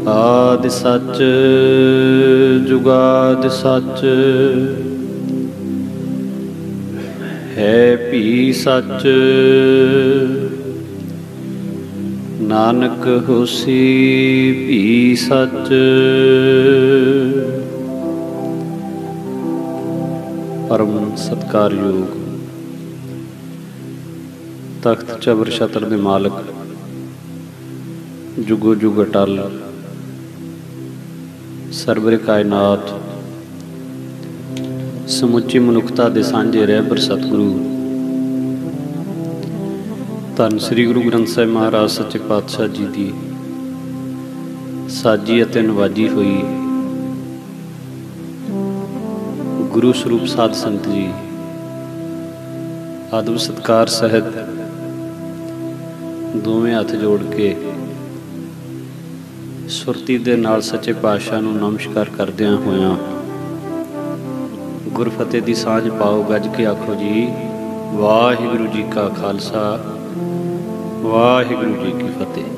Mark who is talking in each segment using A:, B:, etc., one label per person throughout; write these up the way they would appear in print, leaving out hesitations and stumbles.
A: आदि सच जुगादि सच है भी सच। नानक होसी भी सच। परम सत्कारयोग तख्त चबर छत्र दे मालक जुगो जुग अटल सरवर कायनात समुची मनुखता दे सांझे रहबर सतगुरु धन श्री गुरु ग्रंथ साहिब महाराज सच्चे पातशाह जी की साजी अते नवाजी हुई गुरु स्वरूप साध संत जी आदब सत्कार सहित दोवें हथ जोड़ के सुरती दे नाल सच्चे पातशाह नूं नमस्कार करदियां होयां गुरफतेह दी सांझ पाओ गज के आखो जी वाहिगुरू जी का खालसा वाहिगुरू जी की फतेह।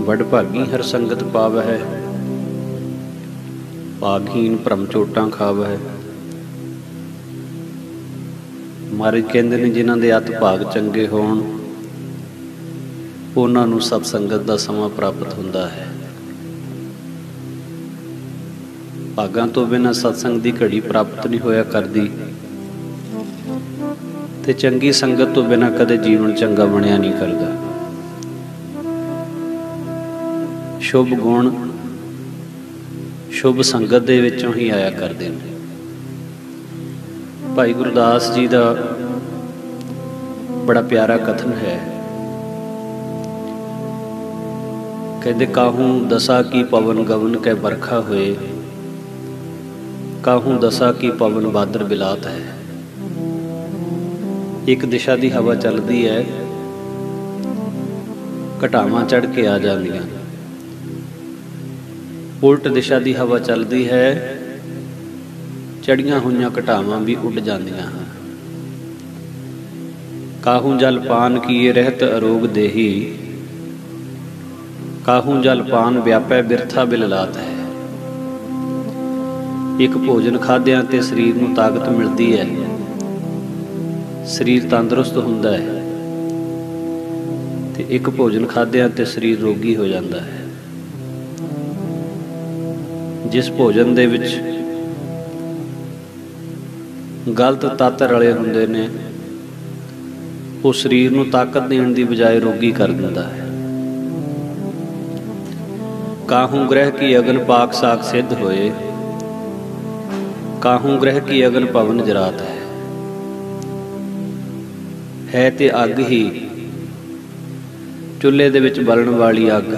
A: बड़ भागी हर संगत पावै भागहीन भरम चोटां खावै। महाराज कहंदे ने जिन्हां दे अत भाग चंगे होण उन्हां नूं सतसंगत दा समां प्राप्त हुंदा है। भागां तो बिना सत्संग दी घड़ी प्राप्त नहीं होया करदी ते चंगी संगत तो बिना कदे जीवन चंगा बनिया नहीं करदा। शुभ गुण शुभ संगत दे विचों ही आया करदे ने। भाई गुरदास जी दा बड़ा प्यारा कथन है, कहते काहूं दशा की पवन गवन कै बरखा हुए काहूं दशा की पवन बादर बिलात है। एक दिशा की हवा चलती है घटावां चढ़ के आ जांदियां, उल्ट दिशा की हवा चलती है चढ़ियां हुईयां घटावां भी उड़ जांदियां हैं। काहूं जल पान किए रहत अरोग देही काहूं जल पान व्यापै बिरथा बिललात है। एक भोजन खाद्या ते शरीर नूं ताकत मिलती है, शरीर तंदुरुस्त हुंदा है ते एक भोजन खाद्या ते शरीर रोगी हो जाता है। जिस भोजन दे विच गलत तत्त रले हुंदे ने वो शरीर नूं ताकत देण दी बजाय रोगी कर दिंदा है। काहूं ग्रह की अगन पाक साक सिद्ध होए काहूं ग्रह की अगन पवन जरात है ते अग ही चुल्हे दे विच बलण वाली अग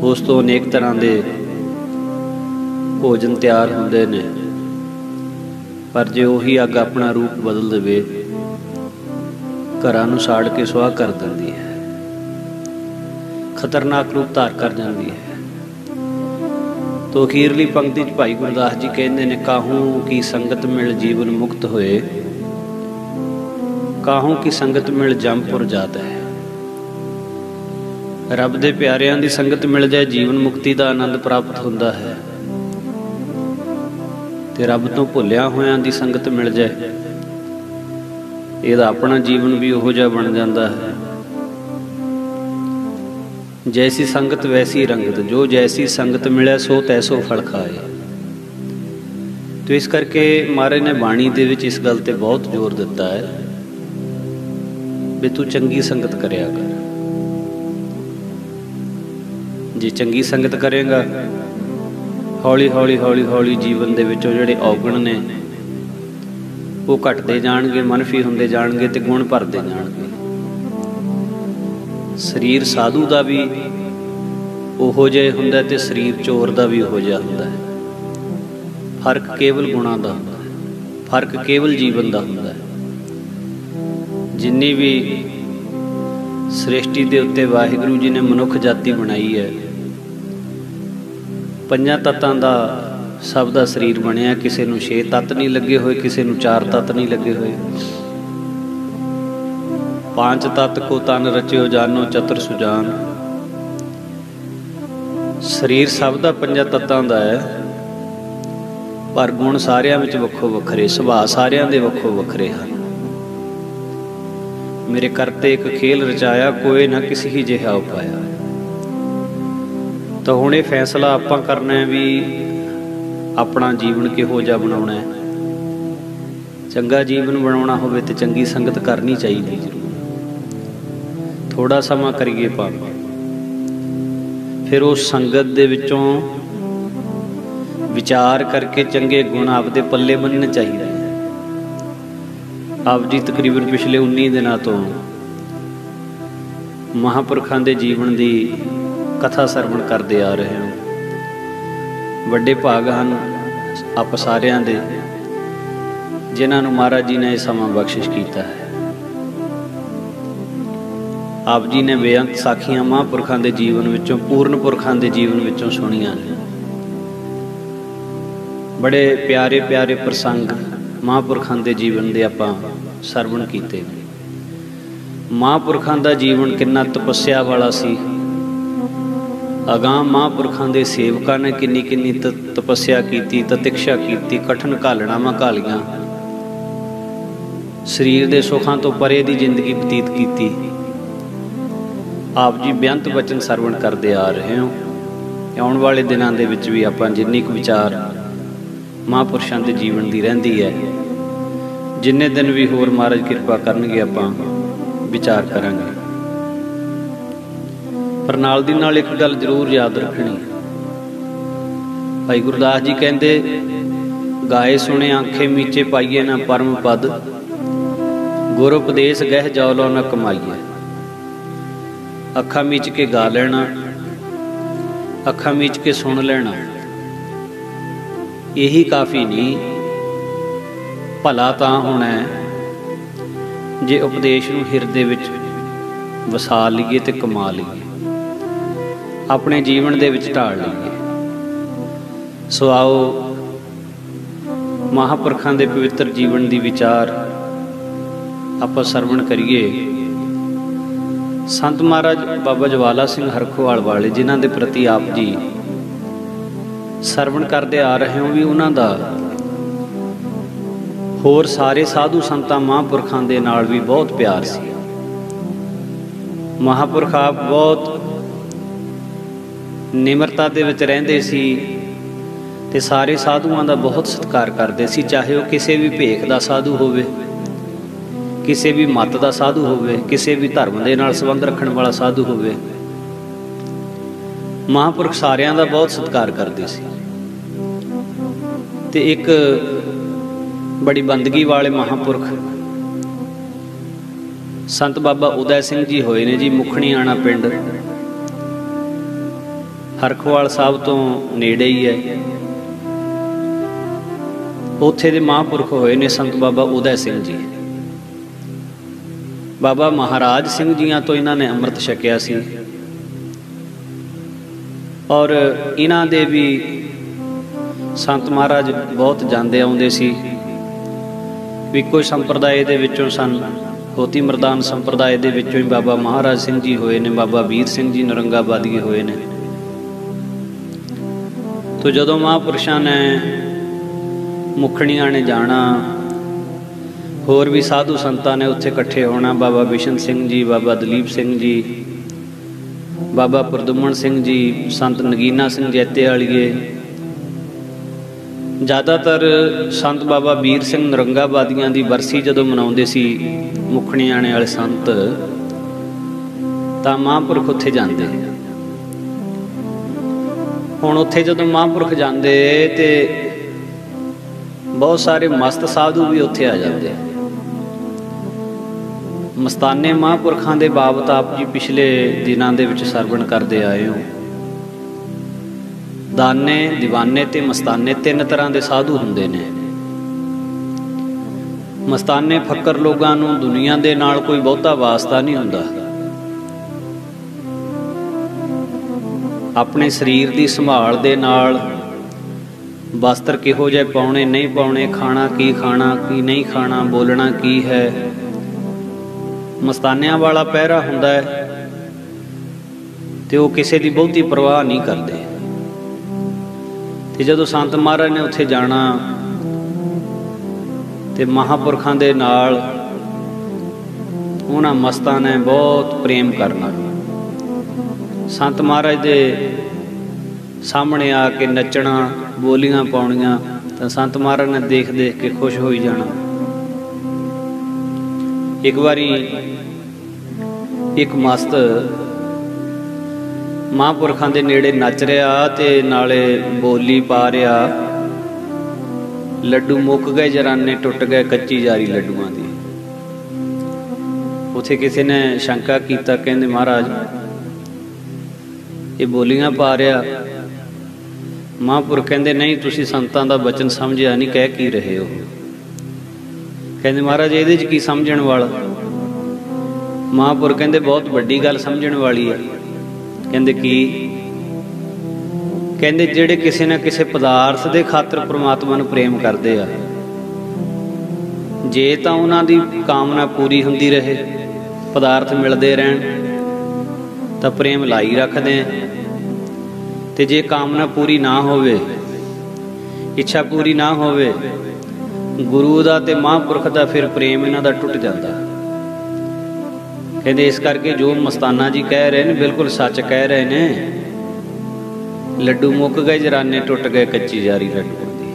A: उस तो अनेक तरह के भोजन तैयार हुंदे ने, पर जे उही अग अपना रूप बदल देवे घरां नूं साड़ के सुआह कर दिंदी है, खतरनाक रूप धार कर जाती है। तो अखीरली पंक्ति च भाई गुरदास जी कहते हैं काहूं की संगत मिल जीवन मुक्त होए काहूं की संगत मिल जमपुर जात है। रब दे प्यारियां दी संगत मिल जाए जीवन मुक्ति का आनंद प्राप्त होता है, ते रब तो भुलिया होयां दी संगत मिल जाए इहदा अपना जीवन भी उहो जिहा बन जाता है। जैसी संगत वैसी रंगत जो जैसी संगत मिले सो तैसो फल खाए। तो इस करके महाराज ने बाणी दे विच इस गल ते बहुत जोर दिता है भी तू चंगी संगत करिया कर। जे चंगी संगत करेगा हौली हौली हौली हौली जीवन दे विचों जिहड़े औगण ने वो घटते जाणगे, मनफी हुंदे जाणगे ते गुण भरते जाणगे। शरीर साधु का भी उहो जिहा हुंदा ते शरीर चोर का भी उहो जिहा हुंदा है। फर्क केवल गुणां दा हुंदा है, फर्क केवल जीवन का हुंदा है। जिन्नी भी सृष्टि दे उत्ते वाहिगुरू जी ने मनुख जाति बनाई है, पंजां तत्तां दा सब दा शरीर बनिया। किसी नूं 6 तत्त नहीं लगे हुए, किसी नूं 4 तत्त नहीं लगे हुए। पांच तत्त को तन रचियो जानो चतुर सुजान। शरीर सब दा पंजा तत्तां दा है, पर गुण सारियां विच वखो वखरे, सुभाਅ सारियां दे वखो वखरे हैं। मेरे करते एक खेल रचाया, कोई ना किसी ही जिहा उपाया। तो हुण ये फैसला आपां करना है भी अपना जीवन किहो जिहा बनाउणा है। चंगा जीवन बनाउणा होवे ते चंगी संगत करनी चाहिए जरूर। थोड़ा समा करिए भावें, फिर उस संगत दे विचों विचार करके चंगे गुण आपदे पल्ले बनने चाहिए। आप जी तकरीबन पिछले 19 दिनों तो महापुरखों के जीवन की कथा सरवण करते आ रहे हो। बड़े भाग हैं आप सारियां दे जिन्होंने महाराज जी ने यह समा बख्शिश किया है। आप जी ने बेअंत साखियां महापुरखों के जीवन विचों, पूर्ण पुरखों के जीवन विचों सुनिया ने। बड़े प्यारे प्यारे प्रसंग महापुरखों के जीवन के आपां सरवण कीते। महापुरखों का जीवन कितना तपस्या वाला सी। अगां महापुरखों के सेवकों ने किन्नी किन्नी तपस्या की, ततिक्षा की, कठिन घालणावां घालियां, शरीर के सुखों तो परे की जिंदगी बतीत की। आप जी बेअंत वचन सरवण करते आ रहे हो। आने वाले दिनों के विच भी आपां जिन्नी कुछ विचार महापुरुषों के जीवन की रहिंदी है, जिन्ने दिन भी होर महाराज कृपा करनगे आपां विचार करांगे। पर नाल दी नाल एक गल जरूर याद रखनी। भाई गुरदास जी कहते, गाए सुने आंखे मीचे पाइए ना परम पद, गुर उपदेश गह जौलो न कमाइए। अखा मीच के गा लेना, अखा मीच के सुन लेना, यही काफ़ी नहीं। भला तां होना है जे उपदेश नूं हिरदे विच वसा लईए ते कमा लईए, अपने जीवन दे विच ढाल लईए। सो आओ महापुरखों के पवित्र जीवन की विचार आपां सरवण करिए। संत महाराज बाबा ज्वाला सिंह हरखोवाल वाले जिन्हां दे प्रति आप जी सरवण करते आ रहे हो, भी उन्हां दा होर सारे साधु संतां महापुरखों के नाल भी बहुत प्यार सी। महापुरख आप बहुत निमरता दे विच रहिंदे सी ते सारे साधुआं दा बहुत सत्कार करते सी, चाहे वह किसी भी भेख दा साधु होवे, किसी भी मत दा साधु होवे, किसी भी धर्म दे नाल संबंध रखण वाला साधु होवे। महापुरख सारियां दा बहुत सत्कार करते सी। ते एक बड़ी बंदगी वाले महापुरख संत बाबा उदय सिंह जी होए ने जी। मुखणीआणा पिंड हरखोवाल साहब तो नेड़े ही है, उत्थे दे महापुरख होए ने संत बाबा उदय सिंह जी। बाबा महाराज सिंह जियां तो इन्हां ने अमृत छकिया सी, और इन्हां दे भी संत महाराज बहुत जाते आउंदे सी। विको संप्रदाय दे विचों सन, होती मरदान संप्रदाय दे विचों ही बाबा महाराज सिंह जी होए ने, बाबा वीर सिंह जी नरंगाबादी होए ने। तो जदों महापुरुषां ने मुखणियां ने जाना, होर भी साधु संतां ने उत्थे इकट्ठे होना, बाबा बिशन सिंह जी, बाबा दलीप सिंह जी, बाबा प्रदुमन सिंह जी, संत नगीना सिंह जैते वालीए, ज़्यादातर संत बाबा वीर सिंह नरंगाबादियां दी बरसी जदों मनाउंदे सी मुखणियाणे वाले संत, तां महापुरख उत्थे जांदे। हुण उत्थे जदों महापुरख जांदे ते बहुत सारे मस्त साधु भी उत्थे आ जाते। मस्ताने महापुरखों के बाबत आप जी पिछले दिनों के विच सरवण करते आए हो। दाने, दीवाने ते मस्ताने तीन तरह के साधु हुंदे ने। मस्ताने फक्कर लोगों नूं दुनिया दे नाल कोई बहुता वास्ता नहीं हुंदा, अपने शरीर की संभाल दे नाल वस्त्र किहो जिहे पाउणे नहीं पाउणे, खाना की नहीं खाना, बोलना की है, ਮਸਤਾਨਿਆਂ ਵਾਲਾ ਪਹਿਰਾ ਹੁੰਦਾ ਹੈ ਤੇ ਉਹ ਕਿਸੇ ਦੀ ਬਹੁਤੀ ਪਰਵਾਹ ਨਹੀਂ ਕਰਦੇ। ਤੇ ਜਦੋਂ ਸੰਤ ਮਹਾਰਾਜ ਨੇ ਉੱਥੇ ਜਾਣਾ ਤੇ ਮਹਾਂਪੁਰਖਾਂ ਦੇ ਨਾਲ ਉਹਨਾਂ ਮਸਤਾਂ ਨੇ ਬਹੁਤ ਪ੍ਰੇਮ ਕਰਨਾ। ਸੰਤ ਮਹਾਰਾਜ ਦੇ ਸਾਹਮਣੇ ਆ ਕੇ ਨੱਚਣਾ, ਬੋਲੀਆਂ ਪਾਉਣੀਆਂ, ਤਾਂ ਸੰਤ ਮਹਾਰਾਜ ਨੇ ਦੇਖ ਦੇਖ ਕੇ ਖੁਸ਼ ਹੋਈ ਜਾਣਾ। ਇੱਕ ਵਾਰੀ ਇੱਕ ਮਸਤ ਮਹਾਂਪੁਰਖਾਂ ਦੇ ਨੇੜੇ ਨੱਚ ਰਿਹਾ ਤੇ ਨਾਲੇ ਬੋਲੀ ਪਾ ਰਿਹਾ। ਲੱਡੂ ਮੁੱਕ ਗਏ, ਜਰਾਨੇ ਟੁੱਟ ਗਏ, ਕੱਚੀ ਜਾਰੀ ਲੱਡੂਆਂ ਦੀ। ਉੱਥੇ ਕਿਸੇ ਨੇ ਸ਼ੰਕਾ ਕੀਤਾ, ਕਹਿੰਦੇ ਮਹਾਰਾਜ ਇਹ ਬੋਲੀਆਂ ਪਾ ਰਿਹਾ। ਮਹਾਂਪੁਰਖ ਕਹਿੰਦੇ ਨਹੀਂ, ਤੁਸੀਂ ਸੰਤਾਂ ਦਾ ਬਚਨ ਸਮਝਿਆ ਨਹੀਂ, ਕਹਿ ਕੀ ਰਹੇ ਹੋ। ਕਹਿੰਦੇ ਮਹਾਰਾਜ ਇਹਦੇ 'ਚ ਕੀ ਸਮਝਣ ਵਾਲਾ। ਮਹਾਂਪੁਰਖ ਕਹਿੰਦੇ ਬਹੁਤ ਵੱਡੀ ਗੱਲ ਸਮਝਣ ਵਾਲੀ ਹੈ। ਕਹਿੰਦੇ ਕੀ? ਕਹਿੰਦੇ ਜਿਹੜੇ ਕਿਸੇ ਨਾ ਕਿਸੇ ਪਦਾਰਥ ਦੇ ਖਾਤਰ ਪ੍ਰਮਾਤਮਾ ਨੂੰ ਪ੍ਰੇਮ ਕਰਦੇ ਆ, ਜੇ ਤਾਂ ਉਹਨਾਂ ਦੀ ਕਾਮਨਾ ਪੂਰੀ ਹੁੰਦੀ ਰਹੇ, ਪਦਾਰਥ ਮਿਲਦੇ ਰਹਿਣ, ਤਾਂ ਪ੍ਰੇਮ ਲਾਈ ਰੱਖਦੇ ਆ। ਤੇ ਜੇ ਕਾਮਨਾ ਪੂਰੀ ਨਾ ਹੋਵੇ, ਇੱਛਾ ਪੂਰੀ ਨਾ ਹੋਵੇ ਗੁਰੂ ਦਾ ਤੇ ਮਹਾਂਪੁਰਖ ਦਾ, ਫਿਰ ਪ੍ਰੇਮ ਇਹਨਾਂ ਦਾ ਟੁੱਟ ਜਾਂਦਾ। ਕਹਿੰਦੇ ਇਸ ਕਰਕੇ ਜੋ ਮਸਤਾਨਾ ਜੀ ਕਹਿ ਰਹੇ ਨੇ ਬਿਲਕੁਲ ਸੱਚ ਕਹਿ ਰਹੇ ਨੇ। ਲੱਡੂ ਮੁੱਕ ਗਏ, ਜਰਾਨੇ ਟੁੱਟ ਗਏ, ਕੱਚੀ ਜਾਰੀ ਲੱਡੂਆਂ ਦੀ।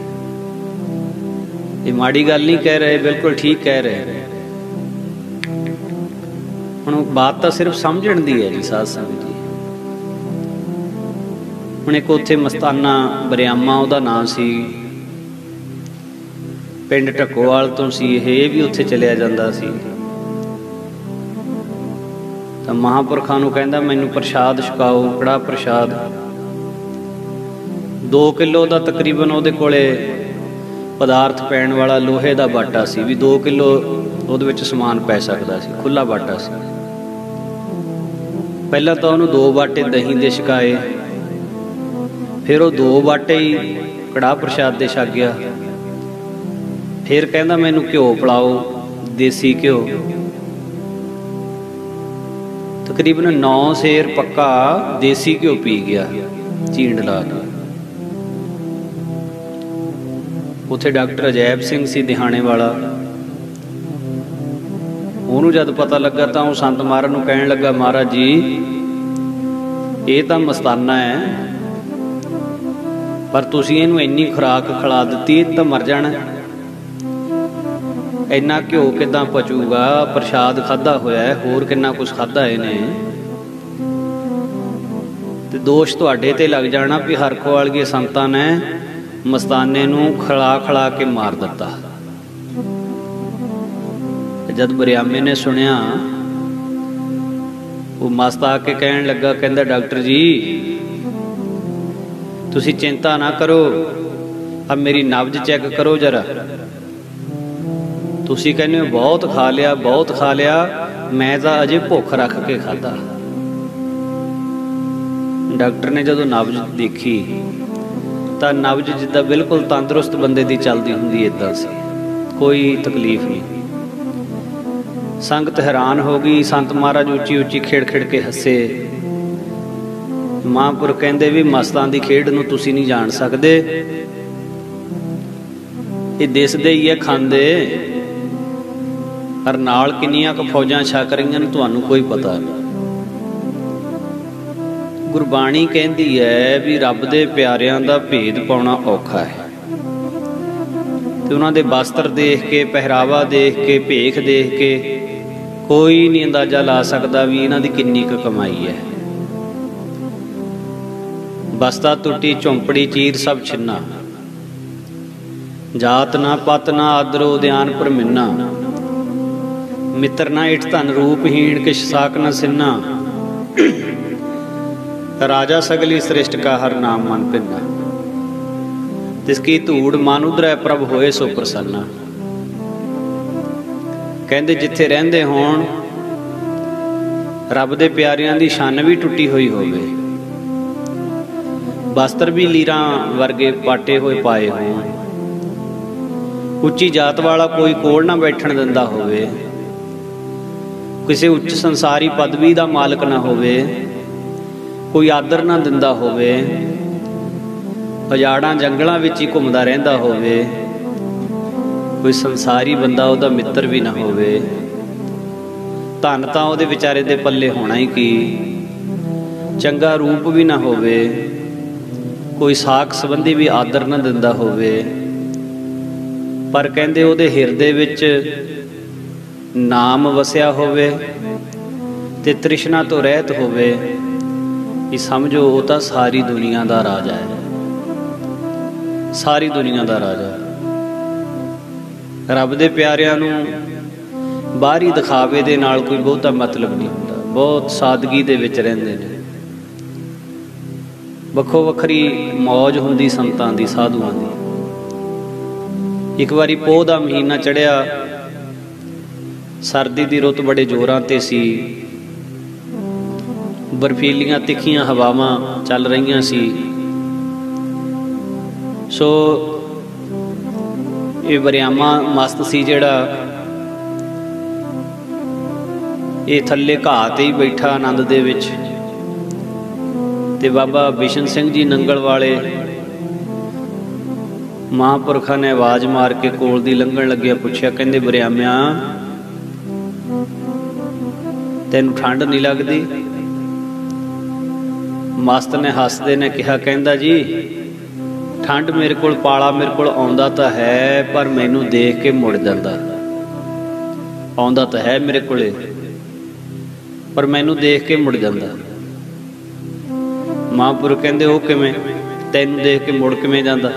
A: ਇਹ ਮਾੜੀ ਗੱਲ ਨਹੀਂ ਕਹਿ ਰਹੇ, ਬਿਲਕੁਲ ਠੀਕ ਕਹਿ ਰਹੇ ਨੇ। ਹੁਣ ਬਾਤ ਤਾਂ ਸਿਰਫ ਸਮਝਣ ਦੀ ਹੈ ਜੀ ਸਾਧ ਸੰਗਤ ਜੀ। ਹੁਣ ਇੱਕ ਉੱਥੇ ਮਸਤਾਨਾ ਬਰਿਆਮਾ ਉਹਦਾ ਨਾਂ ਸੀ, ਪਿੰਡ ਢੱਕੋਵਾਲ ਤੋਂ ਸੀ ਇਹ ਵੀ ਉੱਥੇ ਚਲਿਆ ਜਾਂਦਾ ਸੀ। ਤਾਂ ਮਹਾਂਪੁਰਖਾਂ ਨੂੰ ਕਹਿੰਦਾ ਮੈਨੂੰ ਪ੍ਰਸ਼ਾਦ ਛਕਾਓ, ਕੜਾਹ ਪ੍ਰਸ਼ਾਦ। 2 ਕਿਲੋ ਦਾ ਤਕਰੀਬਨ ਉਹਦੇ ਕੋਲੇ ਪਦਾਰਥ ਪੈਣ ਵਾਲਾ ਲੋਹੇ ਦਾ ਬਾਟਾ ਸੀ, ਵੀ 2 ਕਿਲੋ ਉਹਦੇ ਵਿੱਚ ਸਮਾਨ ਪੈ ਸਕਦਾ ਸੀ, ਖੁੱਲਾ ਬਾਟਾ ਸੀ। ਪਹਿਲਾਂ ਤਾਂ ਉਹਨੂੰ 2 ਬਾਟੇ ਦਹੀਂ ਦੇ ਛਕਾਏ, ਫਿਰ ਉਹ 2 ਬਾਟੇ ਹੀ ਕੜਾਹ ਪ੍ਰਸ਼ਾਦ ਦੇ ਛਕ ਗਿਆ। ਫਿਰ ਕਹਿੰਦਾ ਮੈਨੂੰ ਘਿਓ ਪਿਲਾਓ, ਦੇਸੀ ਘਿਓ। ਤਕਰੀਬਨ 9 ਸੇਰ ਪੱਕਾ ਦੇਸੀ ਘਿਓ ਪੀ ਗਿਆ ਚੀਂਡ ਲਾ ਕੇ। ਉੱਥੇ ਡਾਕਟਰ ਅਜੈਬ ਸਿੰਘ ਸੀ ਦਿਹਾਣੇ ਵਾਲਾ, ਉਹਨੂੰ ਜਦ ਪਤਾ ਲੱਗਾ ਤਾਂ ਉਹ ਸੰਤ ਮਹਾਰਾਜ ਨੂੰ ਕਹਿਣ ਲੱਗਾ, ਮਹਾਰਾਜ ਜੀ ਇਹ ਤਾਂ ਮਸਤਾਨਾ ਹੈ, ਪਰ ਤੁਸੀਂ ਇਹਨੂੰ ਇੰਨੀ ਖੁਰਾਕ ਖਿਲਾ ਦਿੱਤੀ, ਇਹ ਤਾਂ ਮਰ ਜਾਣਾ। ਇੰਨਾ ਘਿਓ ਕਿੱਦਾਂ ਪਚੂਗਾ, ਪ੍ਰਸ਼ਾਦ ਖਾਧਾ ਹੋਇਆ, ਹੋਰ ਕਿੰਨਾ ਕੁਛ ਖਾਧਾ ਇਹਨੇ, ਤੇ ਦੋਸ਼ ਤੁਹਾਡੇ ਤੇ ਲੱਗ ਜਾਣਾ ਵੀ ਹਰਖੋ ਵਾਲਗੇ ਸੰਤਾਂ ਨੇ ਮਸਤਾਨੇ ਨੂੰ ਖਿਲਾ ਖਿਲਾ ਕੇ ਮਾਰ ਦਿੱਤਾ। ਜਦ ਬਰਿਆਮੇ ਨੇ ਸੁਣਿਆ, ਉਹ ਮਸਤ ਆ ਕੇ ਕਹਿਣ ਲੱਗਾ, ਕਹਿੰਦਾ ਡਾਕਟਰ ਜੀ ਤੁਸੀਂ ਚਿੰਤਾ ਨਾ ਕਰੋ, अब मेरी नब्ज चेक करो जरा। तुसी कहने हो बहुत खा लिया, मैं तो अजे भुख रख के खाधा। डॉक्टर ने जो नब्ज देखी तो नब्ज जिद्दां बिल्कुल तंदुरुस्त बंदे दी चलती हुंदी इदां सी, कोई तकलीफ नहीं। संगत हैरान हो गई। संत महाराज उची उची खेड़ खेड़ के हसे। महापुरख कहंदे भी मस्तां दी खेड़ नूं तुसीं नहीं जान सकदे, ये दिसदे ही है खांदे, पर नाल किन्नियां क फौजां छक रहीआं ने तुहानूं कोई पता नहीं। गुरबाणी कहती है भी रब दे प्यारियां दा भेद पाउणा औखा है, ते उन्हां दे वस्त्र देख के, पहरावा देख के, भेख देख के कोई नहीं अंदाजा ला सकदा भी इन्हां दी किन्नी क कमाई है। बस्ता टुटी झोंपड़ी चीर सब छिन्ना, जात ना पत ना आदरो उद्यान पर मिन्ना, मित्र ना इठ धन रूपहीन किश साक न सिन्ना, राजा सगली श्रेष्ठ का हर नाम मन पिन्ना, तिसकी धूड़ मन उधरै प्रभ होए सो प्रसन्ना। कहंदे जिथे रहिंदे होण रब दे प्यारियां दी शन भी टुटी हुई होवे, वस्त्र भी लीरां वर्गे पाटे हुए पाए होण, उच्ची जात वाला कोई कोल ना बैठण दिंदा होवे, किसी उच्च संसारी पदवी का मालक ना होवे, कोई आदर ना दिंदा होवे, उजाड़ां जंगलां विच ही घुमदा रहिंदा होवे, कोई संसारी बंदा उहदा मित्र भी ना होवे, धन तां उहदे विचारे दे पल्ले होना ही की, चंगा रूप भी ना होवे, कोई साख संबंधी भी आदर ना दिंदा होवे, पर कहंदे उहदे हिरदे विच नाम वसिया होवे ते तृष्णा तो रहत होवे, कि समझो वो तो सारी दुनिया का राजा है, सारी दुनिया का राजा। रब दे प्यारिਆਂ ਨੂੰ बाहरी दिखावे दे नाल कोई बहुता मतलब नहीं होता, बहुत सादगी दे विच रहिंदे ने। वखो वखरी मौज हुंदी संतां दी, साधुआं दी। एक बारी पोह दा महीना चढ़िया, सर्दी दी रुत बड़े जोरां ते सी, बर्फीलियां तिखियां हवावां चल रहीआं सी। सो ये वरियामा मस्त सी जिहड़ा, ये थल्ले घाह ते ही बैठा आनंद दे विच, ते बाबा बिशन सिंह जी नंगल वाले महापुरखा ने आवाज़ मार के कोल दी लंघण लग्गिया पुछया, कहंदे वरियामिया तैनूं ठंड नहीं लगदी? मस्त ने हसदे ने कहा, कहंदा जी ठंड मेरे कोल पाला मेरे कोल आउंदा तां है, पर मैनूं देख के मुड़ जांदा। आउंदा तां है मेरे कोले, पर मैनूं देख के मुड़ जांदा। महापुरख कहंदे ओ किवें? तैनूं देख के मुड़ किवें जांदा?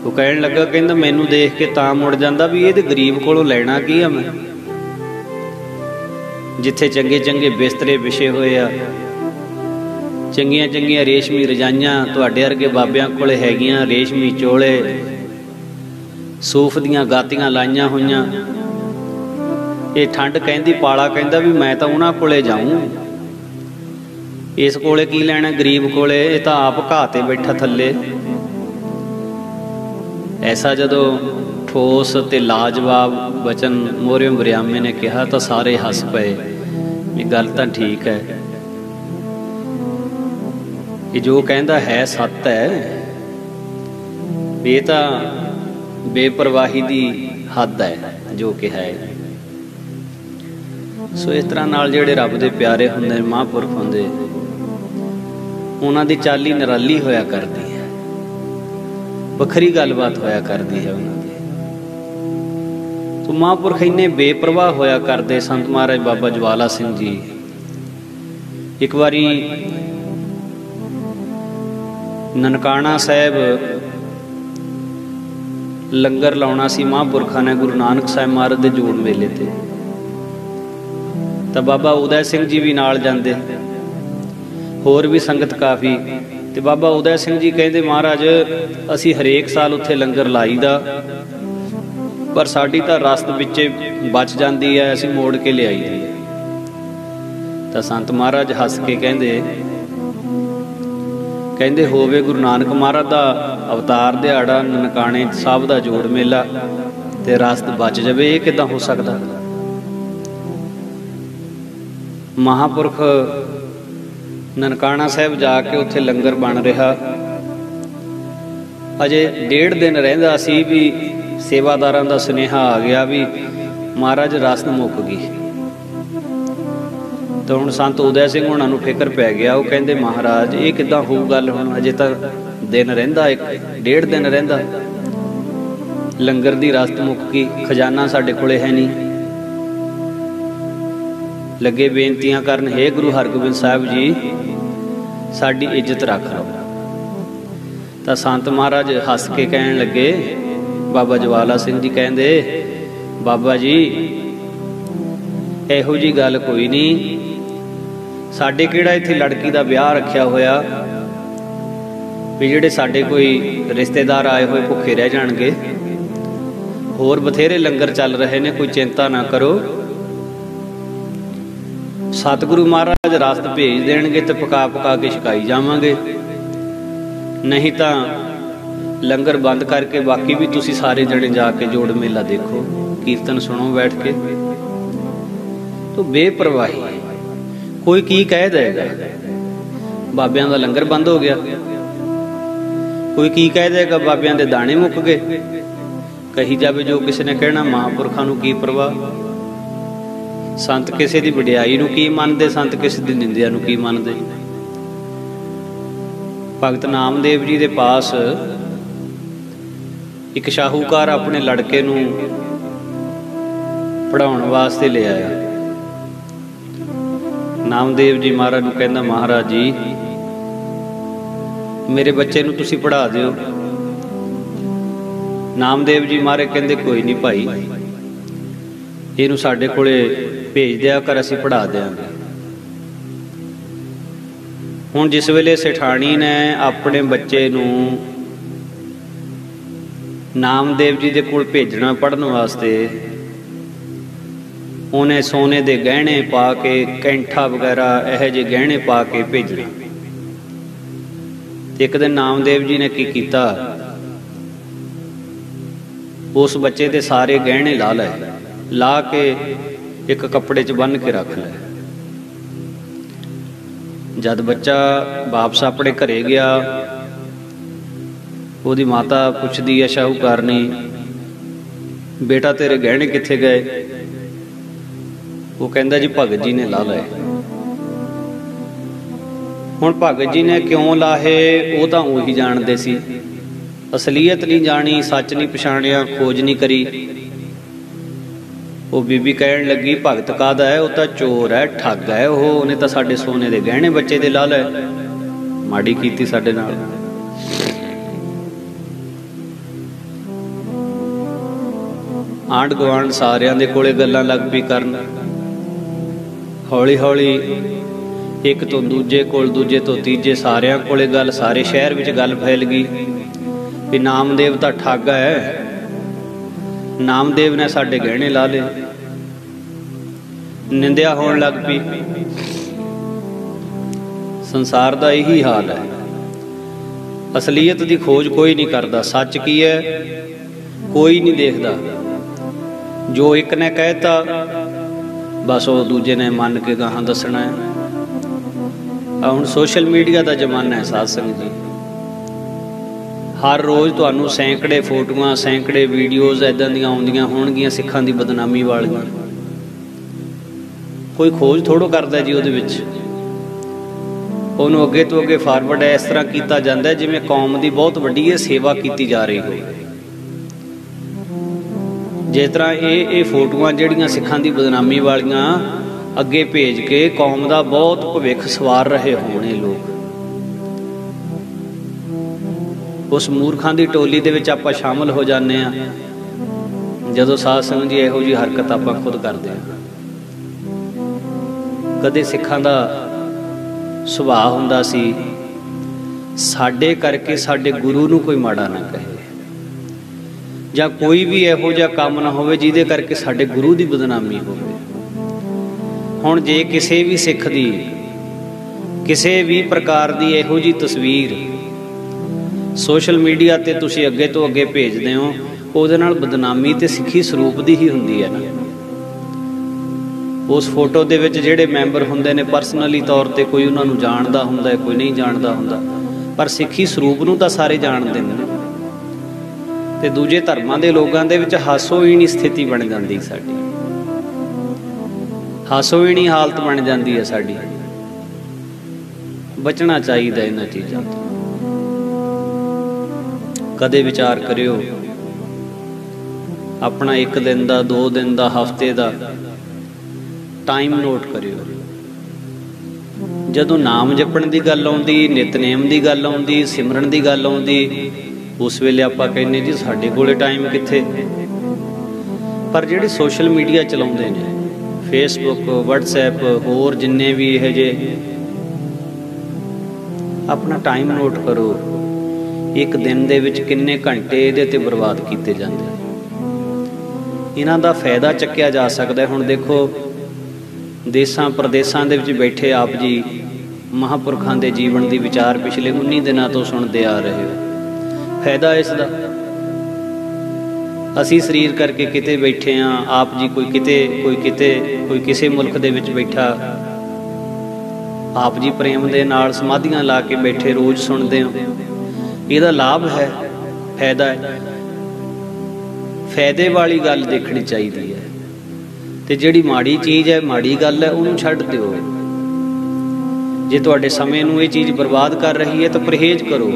A: वो कहण लगा, कहंदा मैनूं देख के तां मुड़ जांदा भी इहदे गरीब कोलों लैणा की आ मैं, जिथे चंगे चंगे बिस्तरे विछे होए आ, चंगियां चंगियां रेशमी रजाइयां तुहाडे वर्गे बाबियां कोले हैगियां, रेशमी चोले सूफ दियां गातियां लाइयां होईयां। ये ठंड कहंदी पाला कहंदा भी मैं तां उहनां कोले जाऊं, इस कोले की लैणा गरीब कोले, ये तां आप घाह ते बैठा थल्ले। ऐसा जदों ठोस ते लाजवाब वचन मोहरियों वरियामे ने कहा तो सारे हस पे, ये गल तां ठीक है, ये जो कहंदा है सत्य है, ये तां बेपरवाही दी हद है जो कि है। सो इस तरह नाल जिहड़े रब दे प्यारे हुंदे, महापुरख हुंदे, उन्हां दी चाली निराली होया करदी है, वखरी गलबात होया करदी है उन्हां दी। तो महापुरख इन्ने बेपरवाह होया करदे संत महाराज बाबा ज्वाला सिंह जी। एक बारी ननकाना साहब लंगर लाउणा सी महापुरखा ने गुरु नानक साहब महाराज दे जोड़ मेले ते, तो बाबा उदय सिंह जी भी नाल जांदे, होर भी संगत काफ़ी। तो बाबा उदय सिंह जी कहते महाराज असी हरेक साल उत्थे लंगर लाईदा, पर साडी तां रस्त विचे बच जाती है, असी मोड़ के लियाई दी। तो संत महाराज हस के कहते होवे गुरु नानक महाराज दा अवतार दिहाड़ा, ननकाने साहब दा जोड़ मेला, ते रस्त बच जावे, ये किदां हो सकदा? महापुरख ननकाना साहब जाके उत्थे लंगर बन रहा, अजे 1.5 दिन रहिंदा सी भी सेवादारां दा सुनेहा आ गया भी महाराज रस्त मुक गई। तो हुण संत उदय सिंह हुणां नूं फिकर पै गया, वो कहंदे महाराज ये किदां होऊ गल, हुण अजे तां दिन रहिंदा, 1.5 दिन रहिंदा, लंगर दी रस्त मुक गई, खजाना साडे कोले है नहीं। लगे बेनतियां करन, हे गुरु हरगोबिंद साहब जी साडी इज्जत रख लो। तो संत महाराज हस के कहन लगे, बाबा ज्वाला सिंह जी कहंदे बाबा जी इहो जी गल कोई नहीं, साडे किहड़ा इत्थे लड़की दा ब्याह रखिया होया भी जिहड़े साडे कोई रिश्तेदार आए हुए भुखे रह जाणगे, होर बथेरे लंगर चल रहे ने, कोई चिंता ना करो, सतगुरु महाराज रस्त भेज देणगे तो पका पका के छकाई जावांगे, नहीं तो लंगर बंद करके बाकी भी तुसी सारे जने जाके जोड़ मेला देखो, कीर्तन सुनो बैठ के। तो बेपरवाही। कोई की कह देगा बाबियां दा लंगर बंद हो गया, कोई की कह देगा बाबियां दे दाने मुक गए। कही जावे जो किसी ने कहना, महापुरखां नूं की परवाह। संत किसी दी वडियाई नूं की मनदे, संत किसी दी निंदिया नूं की मनदे। भगत नामदेव जी दे पास एक शाहूकार अपने लड़के नूं पढ़ाउण वास्ते ले आया। नामदेव जी महाराज नूं कहंदा, महाराज जी मेरे बच्चे नूं तुसीं पढ़ा दिओ। नामदेव जी महाराज कहंदे, कोई नहीं भाई, इहनूं साडे कोले भेज दिया कर, असीं पढ़ा देंगे। हुण जिस वेले सेठाणी ने अपने बच्चे नूं नामदेव जी दे कोल भेजना पढ़न वास्ते, उन्हें सोने दे गहने पा के, कैंठा वगैरह यह जे गहने पा के भेजना। एक दिन नामदेव जी ने की कीता, उस बच्चे दे सारे गहने ला लए, ला के एक कपड़े च बन के रख लए। जद बच्चा वापस अपने घरे गया, ਉਹਦੀ माता पुछदी है शाहूकारनी, बेटा तेरे गहने कित्थे गए? वो कहता जी भगत जी ने ला लाए। हुण भगत जी ने क्यों लाहे वो तो उही जानते सी, असलीयत नहीं जानी, सच नहीं पछाणिया, खोज नहीं करी। वो बीबी कहन लगी, भगत काहदा है? वो तो चोर है, ठग है, उन्हें तो साडे सोने दे गहने बच्चे दे ला लाए, माड़ी कीती साडे नाल। आंढ गुआंढ सारियां दे कोले गल्लां लग पई करन। हौली हौली एक तो दूजे कोल, दूजे तो तीजे, सारियां कोले गल, सारे शहर विच गल फैल गई भी नामदेव तां ठग है, नामदेव ने साडे गहने ला ले। निंदिया होण लग पई। संसार दा यही हाल है, असलीयत दी खोज कोई नहीं करदा, सच की है कोई नहीं देखदा। जो एक ने कहता बस वो दूजे ने मन के गाहां दसना है। हुण सोशल मीडिया का जमाना है साध संगत जी, हर रोज़ तुहानूं सैकड़े फोटोआं, सैकड़े वीडियोज़ इदां दियां आउंदियां होणगीਆਂ सिखां दी बदनामी वालियां। कोई खोज थोड़ो करदा जी ਉਹਦੇ ਵਿੱਚ, ਉਹਨੂੰ ਅੱਗੇ ਤੋਂ ਅੱਗੇ ਫਾਰਵਰਡ ਇਸ ਤਰ੍ਹਾਂ ਕੀਤਾ ਜਾਂਦਾ ਜਿਵੇਂ ਕੌਮ ਦੀ ਬਹੁਤ ਵੱਡੀ ਇਹ ਸੇਵਾ ਕੀਤੀ ਜਾ ਰਹੀ ਹੋਵੇ। जिस तरह ये फोटोआं जिहड़ियां सिखां दी बदनामी वालियां अगे भेज के कौम का बहुत भविख सवार रहे होने लोग, उस मूर्खां दी टोली दे विच आपां शामिल हो जाने आ जदों साध संगत जी इहो जी हरकत आपां खुद करदे आ। कदे सिखां दा सुभाअ हुंदा सी साडे करके साडे गुरु नूं कोई माड़ा ना कहे, ਜਾਂ कोई भी ਇਹੋ ਜਿਹਾ ਕੰਮ ना ਹੋਵੇ ਜਿਹਦੇ करके ਸਾਡੇ गुरु की बदनामी ਹੋਵੇ। ਹੁਣ ਜੇ ਕਿਸੇ भी सिख ਦੀ ਕਿਸੇ भी प्रकार की ਇਹੋ ਜਿਹੀ तस्वीर सोशल मीडिया ते तुसीं ਅੱਗੇ ਤੋਂ ਅੱਗੇ ਭੇਜਦੇ ਹੋ, ਉਹਦੇ ਨਾਲ बदनामी ਤੇ सिखी ਸਰੂਪ ਦੀ ही ਹੁੰਦੀ है ना। उस फोटो ਦੇ ਵਿੱਚ ਜਿਹੜੇ ਮੈਂਬਰ ਹੁੰਦੇ ਨੇ ਪਰਸਨਲੀ ਤੌਰ ਤੇ ਕੋਈ ਉਹਨਾਂ ਨੂੰ ਜਾਣਦਾ ਹੁੰਦਾ ਹੈ, ਕੋਈ ਨਹੀਂ ਜਾਣਦਾ ਹੁੰਦਾ, ਪਰ ਸਿੱਖੀ ਸਰੂਪ ਨੂੰ ਤਾਂ ਸਾਰੇ ਜਾਣਦੇ ਨੇ। ਤੇ ਦੂਜੇ ਧਰਮਾਂ ਦੇ ਲੋਕਾਂ ਦੇ ਵਿੱਚ ਹਾਸੋਹੀਣੀ ਸਥਿਤੀ ਬਣ ਜਾਂਦੀ, ਸਾਡੀ ਹਾਸੋਹੀਣੀ ਹਾਲਤ ਬਣ ਜਾਂਦੀ ਹੈ ਸਾਡੀ। ਬਚਣਾ ਚਾਹੀਦਾ ਇਹਨਾਂ ਚੀਜ਼ਾਂ ਤੋਂ। ਕਦੇ ਵਿਚਾਰ ਕਰਿਓ ਆਪਣਾ 1 दिन ਦਾ, 2 दिन ਦਾ, ਹਫ਼ਤੇ ਦਾ टाइम नोट करियो। जदों नाम जपण की गल आउंदी, नितनेम की गल आउंदी, सिमरन की गल आउंदी, उस वेले आपां कहने जी साडे कोले टाइम कित्थे। पर जिहड़े सोशल मीडिया चलाउंदे ने, फेसबुक, व्हाट्सएप, होर जिन्ने भी इह जे, अपना टाइम नोट करो। 1 दिन दे विच किन्ने घंटे इहदे ते बर्बाद कीते जांदे, इन्हां दा फायदा चक्किया जा सकदा है। हुण देखो देसां प्रदेसां दे विच बैठे आप जी महापुरखां दे जीवन दी विचार पिछले 19 दिनां तो सुणदे आ रहे हो। फायदा इसदा ਅਸੀਂ ਸਰੀਰ ਕਰਕੇ ਕਿਤੇ ਬੈਠੇ ਹਾਂ, ਆਪ ਜੀ ਕੋਈ ਕਿਤੇ ਕੋਈ ਕਿਸੇ ਮੁਲਕ ਦੇ ਵਿੱਚ ਬੈਠਾ, ਆਪ ਜੀ ਪ੍ਰੇਮ ਦੇ ਨਾਲ ਸਮਾਧੀਆਂ ਲਾ ਕੇ ਬੈਠੇ, ਰੋਜ਼ ਸੁਣਦੇ ਹੋ। ਇਹਦਾ ਲਾਭ ਹੈ, ਫਾਇਦਾ ਹੈ। ਫਾਇਦੇ ਵਾਲੀ ਗੱਲ ਦੇਖਣੀ ਚਾਹੀਦੀ ਹੈ, ਤੇ ਜਿਹੜੀ ਮਾੜੀ ਚੀਜ਼ ਹੈ, ਮਾੜੀ ਗੱਲ ਹੈ, ਉਹਨੂੰ ਛੱਡ ਦਿਓ। ਜੇ ਤੁਹਾਡੇ ਸਮੇਂ ਨੂੰ ਇਹ ਚੀਜ਼ ਬਰਬਾਦ ਕਰ ਰਹੀ ਹੈ ਤਾਂ ਪਰਹੇਜ਼ ਕਰੋ,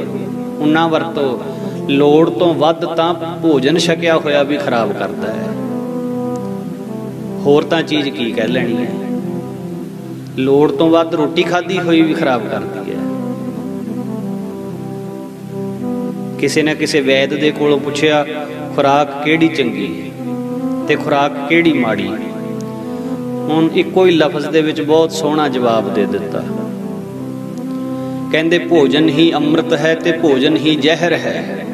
A: ਉਨਾ ਵਰਤੋ। ਲੋੜ ਤੋਂ ਵੱਧ ਤਾਂ ਭੋਜਨ ਛਕਿਆ ਹੋਇਆ ਵੀ ਖਰਾਬ ਕਰਦਾ ਹੈ, ਹੋਰ ਤਾਂ ਚੀਜ਼ ਕੀ ਕਹਿ ਲੈਣੀ ਹੈ। ਲੋੜ ਤੋਂ ਵੱਧ ਰੋਟੀ ਖਾਧੀ ਹੋਈ ਵੀ ਖਰਾਬ ਕਰਦੀ ਹੈ। ਕਿਸੇ ਨੇ ਕਿਸੇ ਵੈਦ ਦੇ ਕੋਲੋਂ ਪੁੱਛਿਆ ਖੁਰਾਕ ਕਿਹੜੀ ਚੰਗੀ ਤੇ ਖੁਰਾਕ ਕਿਹੜੀ ਮਾੜੀ। ਹੁਣ ਇੱਕੋ ਹੀ ਲਫ਼ਜ਼ ਦੇ ਵਿੱਚ ਬਹੁਤ ਸੋਹਣਾ ਜਵਾਬ ਦੇ ਦਿੱਤਾ। ਕਹਿੰਦੇ ਭੋਜਨ ਹੀ ਅੰਮ੍ਰਿਤ ਹੈ ਤੇ ਭੋਜਨ ਹੀ ਜ਼ਹਿਰ ਹੈ।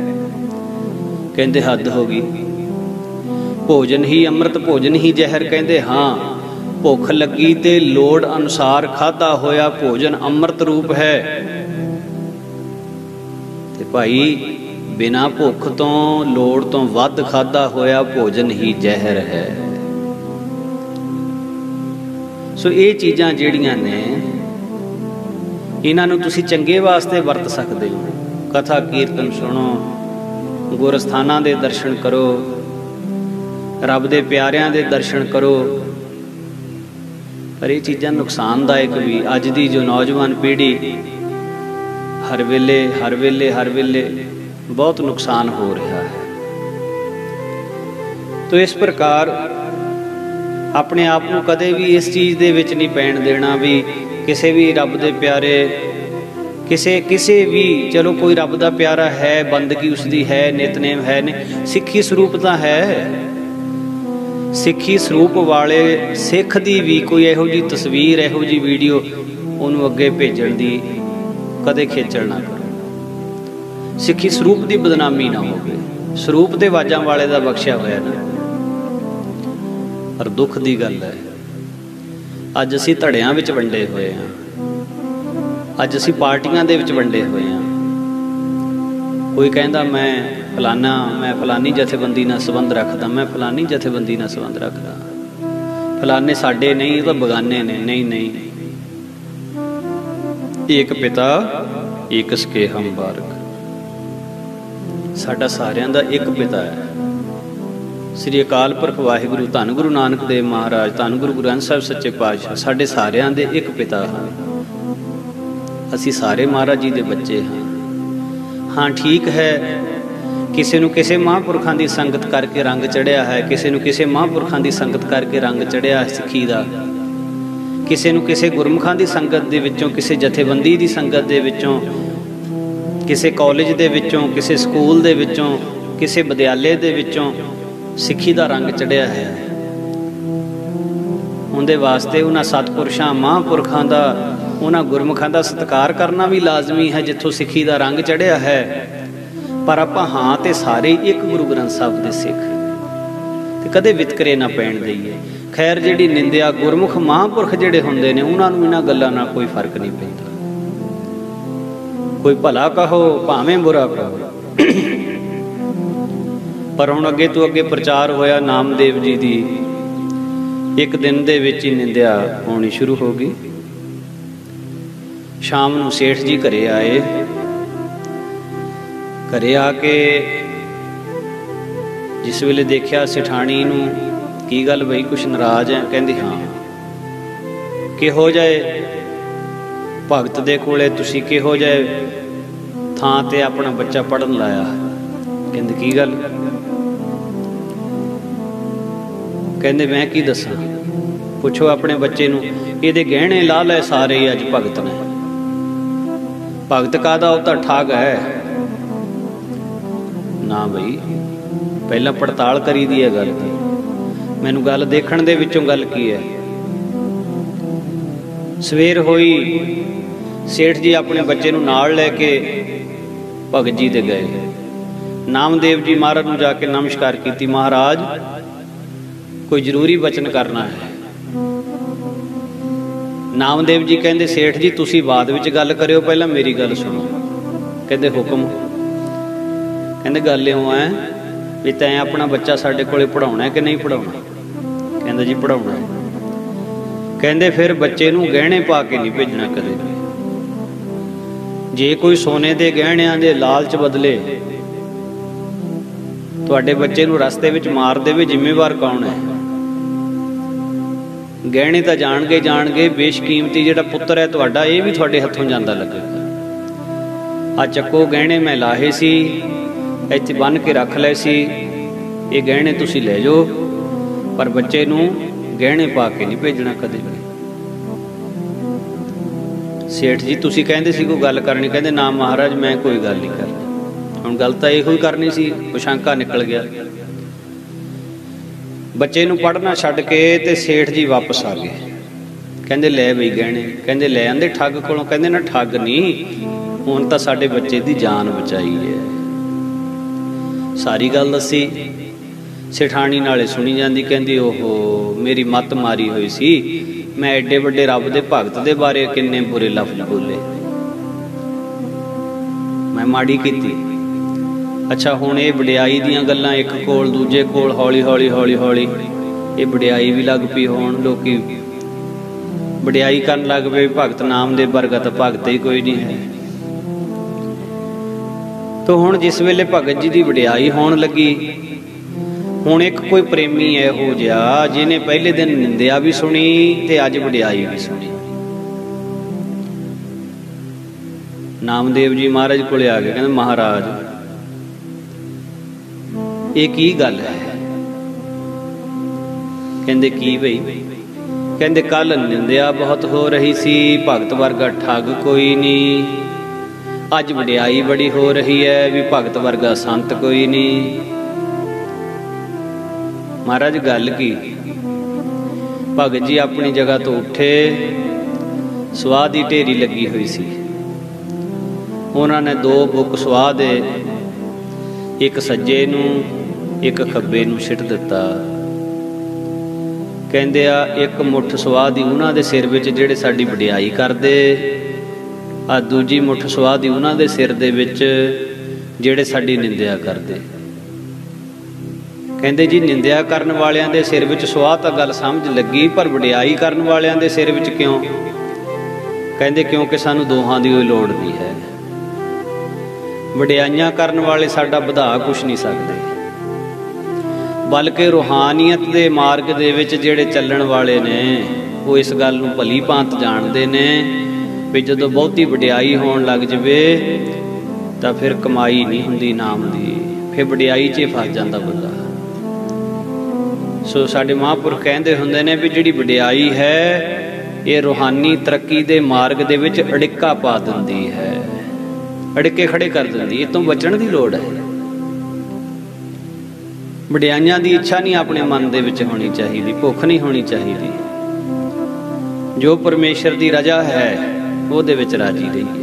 A: ਕਹਿੰਦੇ ਹੱਦ ਹੋ ਗਈ, ਭੋਜਨ ਹੀ ਅੰਮ੍ਰਿਤ ਭੋਜਨ ਹੀ ਜ਼ਹਿਰ। ਕਹਿੰਦੇ ਹਾਂ, ਭੁੱਖ ਲੱਗੀ ਤੇ ਲੋੜ ਅਨੁਸਾਰ ਖਾਧਾ ਹੋਇਆ ਭੋਜਨ ਅੰਮ੍ਰਿਤ ਰੂਪ ਹੈ, ਤੇ ਭਾਈ ਬਿਨਾਂ ਭੁੱਖ ਤੋਂ ਲੋੜ ਤੋਂ ਵੱਧ ਖਾਧਾ ਹੋਇਆ ਭੋਜਨ ਹੀ ਜ਼ਹਿਰ ਹੈ। ਸੋ ਇਹ ਚੀਜ਼ਾਂ ਜਿਹੜੀਆਂ ਨੇ, ਇਹਨਾਂ ਨੂੰ ਤੁਸੀਂ ਚੰਗੇ ਵਾਸਤੇ ਵਰਤ ਸਕਦੇ ਹੋ। ਕਥਾ ਕੀਰਤਨ ਸੁਣੋ, ਗੁਰਸਥਾਨਾਂ ਦੇ ਦਰਸ਼ਨ ਕਰੋ, ਰੱਬ ਦੇ ਪਿਆਰਿਆਂ ਦੇ ਦਰਸ਼ਨ ਕਰੋ। ਪਰ ਇਹ ਚੀਜ਼ਾਂ ਨੁਕਸਾਨਦਾਇਕ ਵੀ। ਅੱਜ ਦੀ ਜੋ ਨੌਜਵਾਨ ਪੀੜ੍ਹੀ ਹਰ ਵੇਲੇ ਬਹੁਤ ਨੁਕਸਾਨ ਹੋ ਰਿਹਾ ਹੈ। ਤੋ ਇਸ ਪ੍ਰਕਾਰ ਆਪਣੇ ਆਪ ਨੂੰ ਕਦੇ ਵੀ ਇਸ ਚੀਜ਼ ਦੇ ਵਿੱਚ ਨਹੀਂ ਪੈਣ ਦੇਣਾ ਵੀ ਕਿਸੇ ਵੀ ਰੱਬ ਦੇ ਪਿਆਰੇ, ਕਿਸੇ ਵੀ, ਚਲੋ ਕੋਈ ਰੱਬ ਦਾ ਪਿਆਰਾ ਹੈ, ਬੰਦਗੀ ਉਸਦੀ ਹੈ, ਨਿਤਨੇਮ ਹੈ ਨੇ, ਸਿੱਖੀ ਸਰੂਪ ਤਾਂ ਹੈ। ਸਿੱਖੀ ਸਰੂਪ ਵਾਲੇ ਸਿੱਖ ਦੀ ਵੀ ਕੋਈ ਇਹੋ ਜਿਹੀ ਤਸਵੀਰ, ਇਹੋ ਜਿਹੀ ਵੀਡੀਓ ਉਹਨੂੰ ਅੱਗੇ ਭੇਜਣ ਦੀ ਕਦੇ ਖੇਚਲ ਨਾ ਕਰੋ। ਸਿੱਖੀ ਸਰੂਪ ਦੀ ਬਦਨਾਮੀ ਨਾ ਹੋਵੇ। ਸਰੂਪ ਤੇ ਵਾਜਾਂ ਵਾਲੇ ਦਾ ਬਖਸ਼ਿਆ ਹੋਇਆ ਨਾ। ਪਰ ਦੁੱਖ ਦੀ ਗੱਲ ਹੈ, ਅੱਜ ਅਸੀਂ ਧੜਿਆਂ ਵਿੱਚ ਵੰਡੇ ਹੋਏ ਹਾਂ, ਅੱਜ ਅਸੀਂ ਪਾਰਟੀਆਂ ਦੇ ਵਿੱਚ ਵੰਡੇ ਹੋਏ ਹਾਂ। ਕੋਈ ਕਹਿੰਦਾ ਮੈਂ ਫਲਾਨੀ ਜਥੇਬੰਦੀ ਨਾਲ ਸੰਬੰਧ ਰੱਖਦਾ, ਮੈਂ ਫਲਾਨੀ ਜਥੇਬੰਦੀ ਨਾਲ ਸੰਬੰਧ ਰੱਖਦਾ, ਫਲਾਨੇ ਸਾਡੇ ਨਹੀਂ, ਇਹ ਤਾਂ ਬਗਾਨੇ ਨੇ। ਨਹੀਂ, ਇੱਕ ਪਿਤਾ ਏਕ ਸਕੇ ਹਮ ਬਾਰਕ। ਸਾਡਾ ਸਾਰਿਆਂ ਦਾ ਇੱਕ ਪਿਤਾ ਹੈ, ਸ੍ਰੀ ਅਕਾਲ ਪੁਰਖ ਵਾਹਿਗੁਰੂ, ਧੰਨ ਗੁਰੂ ਨਾਨਕ ਦੇਵ ਮਹਾਰਾਜ, ਧੰਨ ਗੁਰੂ ਗ੍ਰੰਥ ਸਾਹਿਬ ਸੱਚੇ ਪਾਤਸ਼ਾਹ। ਸਾਡੇ ਸਾਰਿਆਂ ਦੇ ਇੱਕ ਪਿਤਾ ਹਨ। ਅਸੀਂ ਸਾਰੇ ਮਹਾਰਾਜ ਜੀ ਦੇ ਬੱਚੇ ਹਾਂ। ਹਾਂ ਠੀਕ ਹੈ, ਕਿਸੇ ਨੂੰ ਕਿਸੇ ਮਹਾਂਪੁਰਖਾਂ ਦੀ ਸੰਗਤ ਕਰਕੇ ਰੰਗ ਚੜ੍ਹਿਆ ਹੈ, ਕਿਸੇ ਨੂੰ ਕਿਸੇ ਮਹਾਂਪੁਰਖਾਂ ਦੀ ਸੰਗਤ ਕਰਕੇ ਰੰਗ ਚੜ੍ਹਿਆ ਸਿੱਖੀ ਦਾ, ਕਿਸੇ ਨੂੰ ਕਿਸੇ ਗੁਰਮੁਖਾਂ ਦੀ ਸੰਗਤ ਦੇ ਵਿੱਚੋਂ, ਕਿਸੇ ਜਥੇਬੰਦੀ ਦੀ ਸੰਗਤ ਦੇ ਵਿੱਚੋਂ, ਕਿਸੇ ਕਾਲਜ ਦੇ ਵਿੱਚੋਂ, ਕਿਸੇ ਸਕੂਲ ਦੇ ਵਿੱਚੋਂ, ਕਿਸੇ ਵਿਦਿਆਲੇ ਦੇ ਵਿੱਚੋਂ ਸਿੱਖੀ ਦਾ ਰੰਗ ਚੜ੍ਹਿਆ ਹੈ। ਉਹਦੇ ਵਾਸਤੇ ਉਹਨਾਂ ਸਤਿਪੁਰਸ਼ਾਂ, ਮਹਾਂਪੁਰਖਾਂ ਦਾ, ਉਹਨਾਂ ਗੁਰਮੁਖਾਂ ਦਾ ਸਤਿਕਾਰ ਕਰਨਾ ਵੀ ਲਾਜ਼ਮੀ ਹੈ ਜਿੱਥੋਂ ਸਿੱਖੀ ਦਾ ਰੰਗ ਚੜ੍ਹਿਆ ਹੈ। ਪਰ ਆਪਾਂ ਹਾਂ ਤੇ ਸਾਰੇ ਇੱਕ ਗੁਰੂ ਗ੍ਰੰਥ ਸਾਹਿਬ ਦੇ ਸਿੱਖ, ਤੇ ਕਦੇ ਵਿਤਕਰੇ ਨਾ ਪੈਣ ਦਈਏ। ਖੈਰ, ਜਿਹੜੀ ਨਿੰਦਿਆ ਗੁਰਮੁਖ ਮਹਾਂਪੁਰਖ ਜਿਹੜੇ ਹੁੰਦੇ ਨੇ, ਉਹਨਾਂ ਨੂੰ ਇਹਨਾਂ ਗੱਲਾਂ ਨਾਲ ਕੋਈ ਫਰਕ ਨਹੀਂ ਪੈਂਦਾ। ਕੋਈ ਭਲਾ ਕਹੋ ਭਾਵੇਂ ਬੁਰਾ ਕਹੋ। ਪਰ ਹੁਣ ਅੱਗੇ ਤੋਂ ਅੱਗੇ ਪ੍ਰਚਾਰ ਹੋਇਆ ਨਾਮਦੇਵ ਜੀ ਦੀ, ਇੱਕ ਦਿਨ ਦੇ ਵਿੱਚ ਹੀ ਨਿੰਦਿਆ ਹੋਣੀ ਸ਼ੁਰੂ ਹੋ ਗਈ। ਸ਼ਾਮ ਨੂੰ ਸੇਠ ਜੀ ਘਰੇ ਆਏ। ਘਰੇ ਆ ਕੇ ਜਿਸ ਵੇਲੇ ਦੇਖਿਆ ਸੇਠਾਣੀ ਨੂੰ, ਕੀ ਗੱਲ ਬਈ ਕੁਛ ਨਾਰਾਜ਼ ਹੈ? ਕਹਿੰਦੀ ਹਾਂ। ਕਿਹੋ ਜਿਹੇ ਭਗਤ ਦੇ ਕੋਲੇ ਤੁਸੀਂ ਕਿਹੋ ਜਿਹੇ ਥਾਂ ਤੇ ਆਪਣਾ ਬੱਚਾ ਪੜ੍ਹਨ ਲਾਇਆ? ਕਹਿੰਦੇ ਕੀ ਗੱਲ? ਕਹਿੰਦੇ ਮੈਂ ਕੀ ਦੱਸਾਂ, ਪੁੱਛੋ ਆਪਣੇ ਬੱਚੇ ਨੂੰ। ਇਹਦੇ ਗਹਿਣੇ ਲਾ ਲਏ ਸਾਰੇ ਅੱਜ ਭਗਤ ਨੇ। ਭਗਤ ਕਾਹਦਾ, ਉਹ ਤਾਂ ਠੱਗ ਹੈ ਨਾ ਬਈ। ਪਹਿਲਾਂ ਪੜਤਾਲ ਕਰੀ ਦੀ ਹੈ ਗੱਲ ਦੀ। ਮੈਨੂੰ ਗੱਲ ਦੇਖਣ ਦੇ ਵਿੱਚੋਂ ਗੱਲ ਕੀ ਹੈ। ਸਵੇਰ ਹੋਈ, ਸੇਠ ਜੀ ਆਪਣੇ ਬੱਚੇ ਨੂੰ ਨਾਲ ਲੈ ਕੇ ਭਗਤ ਜੀ ਦੇ ਗਏ। ਨਾਮਦੇਵ ਜੀ ਮਹਾਰਾਜ ਨੂੰ ਜਾ ਕੇ ਨਮਸਕਾਰ ਕੀਤੀ। ਮਹਾਰਾਜ, ਕੋਈ ਜ਼ਰੂਰੀ ਬਚਨ ਕਰਨਾ ਹੈ। ਨਾਮਦੇਵ ਜੀ ਕਹਿੰਦੇ ਸੇਠ ਜੀ ਤੁਸੀਂ ਬਾਅਦ ਵਿੱਚ ਗੱਲ ਕਰਿਓ, ਪਹਿਲਾਂ ਮੇਰੀ ਗੱਲ ਸੁਣੋ। ਕਹਿੰਦੇ ਹੁਕਮ। ਕਹਿੰਦੇ ਗੱਲ ਇਉਂ ਹੈ, भी तैं अपना बच्चा साडे कोले पढ़ाउणा कि नहीं पढ़ाउणा? कहंदा जी पढ़ाउणा है। कहंदे फिर बच्चे नूं गहणे पा के नहीं भेजना कदे भी। जे कोई सोने दे गहणिਆਂ ਦੇ लालच बदले तुहाडे बच्चे नूं रस्ते विच मार देवे, जिम्मेवार कौन है? गहणे तां जाणगे बेशकीमती जिहड़ा पुत्तर है तुहाडा, ये भी तुहाडे हत्थों जांदा लगेगा। आ चक्को गहणे मैं लाहे सी, इत्थे बन के रख लए सी, ये गहणे तुसीं लै जाओ, पर बच्चे नूं गहणे पा के नहीं भेजना कदे भी। सेठ जी तुसीं कहंदे सी कोई गल करनी, कहंदे ना महाराज मैं कोई गल नहीं करनी। हुण गल तां इहो ही करनी सी, पुछांका निकल गया। बच्चे नूं पढ़ना छड्ड के ते सेठ जी वापस आ गए। कहंदे लै बई गहणे, कहंदे लै आंदे ठग कोलों। कहंदे ना ठग नहीं, हुण तां साडे बच्चे दी जान बचाई है। सारी गल दसी। सेठानी नाले सुनी जांदी, कहंदी ओहो मेरी मत मारी हुई सी, मैं एडे वड्डे रब दे भगत दे बारे किन्ने बुरे लफ्ज बोले, मैं माड़ी कीती। अच्छा हुण ये वडियाई दीयां गल्लां एक कोल दूजे कोल हौली हौली हौली हौली ये वडियाई भी लग पई होण। लोकी वडियाई करन लग पए, भगत नाम दे वर्गा तां भगत ही कोई नहीं है। तो हुण जिस वेले भगत जी दी वडियाई होण लगी, हुण एक कोई प्रेमी इहो जिहा जिहने पहले दिन निंदिया भी सुनी ते अज वडियाई भी सुनी। नामदेव जी महाराज कोले आ गए, कहंदे महाराज ये की गल है? कहंदे की बई? कहंदे कल निंदिया बहुत हो रही सी, भगत वर्गा ठग कोई नहीं। अज वडियाई बड़ी हो रही है भी भगत वर्गा संत कोई नहीं। महाराज गल की? भगत जी अपनी जगह तो उठे, सुआह दी ढेरी लगी हुई सी। उन्होंने दो बुक सुआह दे, एक सज्जे नूं एक खब्बे नूं सिट दिता। कहंदे आ एक मुठ सुआह दी उन्हां दे सिर विच जिहड़े साडी वडियाई करदे, आ दूजी मुठ सुआह दी उन्हां दे सिर दे विच जिहड़े साडी निंदिया करदे। कहंदे जी निंदिया करन वालियां दे सिर विच सुआह तां गल समझ लगी, पर वडियाई करन वालियां दे सिर विच क्यों? कहंदे क्योंकि सानू दोहां दी कोई लोड़ नहीं है। वडियाइयां करन वाले साडा वधा कुछ नहीं सकदे, बल्कि रूहानियत दे मार्ग दे विच जिहड़े चलण वाले ने वो इस गल नूं भली भांत जाणदे ने भी जदों बहुती वडियाई होण लग जवे तां फिर कमाई नहीं हुंदी नाम दी, फिर वडियाई 'च फस जांदा बंदा। सो साडे महापुरख कहंदे हुंदे ने भी जिहड़ी वडियाई है ये रूहानी तरक्की दे मार्ग दे विच अड़िक्का पा दिंदी है, अड़िके खड़े कर दिंदी। इस तों बचण दी लोड़ है। वडियाइयां दी इच्छा नहीं अपने मन दे विच होनी चाहिदी, भुख नहीं होनी चाहिदी। जो परमेश्वर दी रजा है ਉਹਦੇ ਵਿੱਚ राजी रहिए।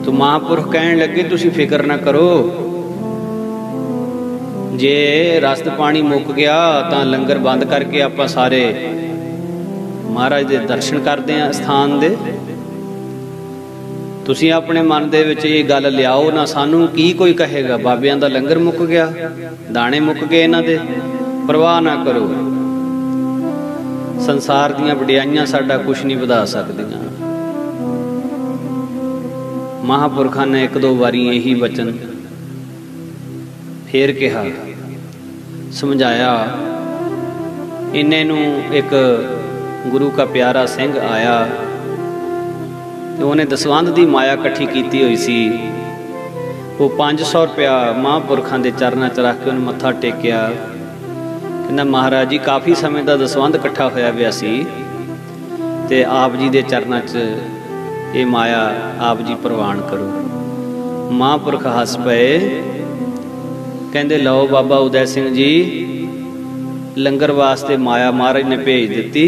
A: तो महापुरख कहण लगे तुसी फिक्र ना करो, जे रस्त पानी मुक गया तो लंगर बंद करके आपां सारे महाराज दे दर्शन करते हैं स्थान दे। तुसी अपने मन दे विच ये गल लियाओ ना, सानू की कोई कहेगा बाबियां दा लंगर मुक गया, दाने मुक गए इन्हां दे, परवाह ना करो। संसार दीयां वडियाइयां साडा कुछ नहीं वधा सकदियां। महापुरखां ने एक दो बारी यही वचन फेर कहा, समझाया। इन्ने नूं एक गुरु का प्यारा सिंह आया ते उन्हें दसवंध दी माया इकट्ठी कीती हुई सी। वो 500 रुपया महापुरखां दे चरनां च रख के उन्हें मत्था टेकिया। कहना महाराज जी काफ़ी समय का दसवंध इकट्ठा होया पिया सी ते आप जी दे चरनां च ये माया आप जी प्रवान करो। महापुरख हस पे, कहंदे लो बाबा उदय सिंह जी लंगर वास्ते माया महाराज ने भेज दिती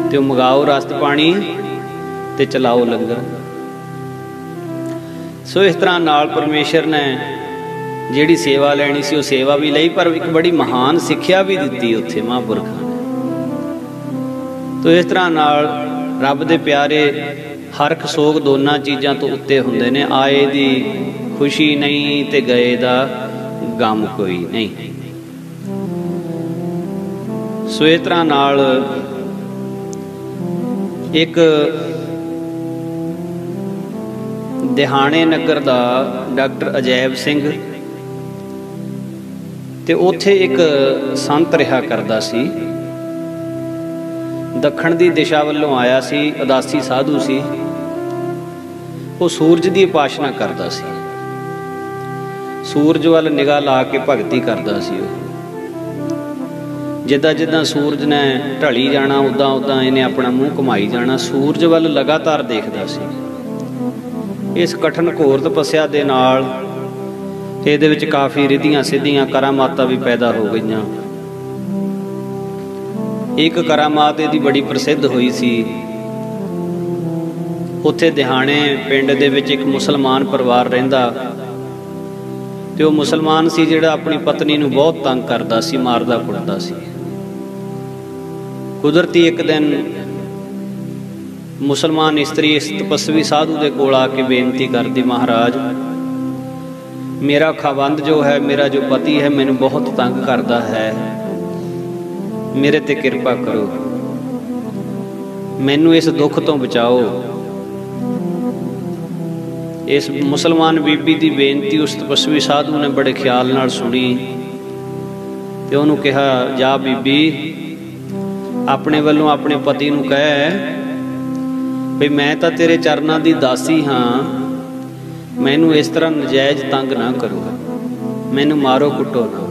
A: ते मंगाओ रस्त पानी ते चलाओ लंगर। सो इस तरह नाल परमेश्वर ने जिहड़ी सेवा लैनी सी वो सेवा भी लई, पर एक बड़ी महान सिक्ख्या भी दिती उत्थे महापुरखां ने। तो इस तरह नाल रब दे प्यारे हरख सोग दोनों चीज़ां तो उत्ते हुंदे ने। आए दी खुशी नहीं ते गए दा गम कोई नहीं। सो इस तरह नाल एक दिहाने नगर दा डॉक्टर अजैब सिंह ते उत्थे एक संत रहा करदा सी। दखण दी दिशा वल्लों आया सी, उदासी साधु सी। वो सूरज की उपासना करता सी, सूरज वाल निगाह ला के भगती करता सी। जिदा जिदा सूरज ने ढली जाना उदा उदा इन्हें अपना मूँह घुमाई जाना, सूरज वाल लगातार देखता सी। इस कठिन घोर तपस्या दे नाल इहदे विच काफ़ी रिधियां सिद्धियां करामातां भी पैदा हो गईयां। एक करामात इहदी बड़ी प्रसिद्ध हुई सी। उत्थे दिहाने पिंड दे विच एक मुसलमान परिवार रहिंदा ते वो मुसलमान सी जिहड़ा अपनी पत्नी नूं बहुत तंग करदा सी, मारदा कुटदा सी। कुदरती एक दिन मुसलमान इस्त्री इस तपस्वी साधु दे कोल आके बेनती करदी, महाराज मेरा खावंद जो है, मेरा जो पति है, मैनूं बहुत तंग करदा है, मेरे ते किरपा करो, मैनूं इस दुख तो बचाओ। इस मुसलमान बीबी की बेनती उस तपस्वी साधु ने बड़े ख्याल नाल सुनी ते उहनूं कहा, जा बीबी अपने वल्लों अपने पति नूं कह भी मैं तां तेरे चरनां दी दासी हाँ, मैनूं इस तरह नजायज़ तंग ना करो, मैनूं मारो कुटो ना,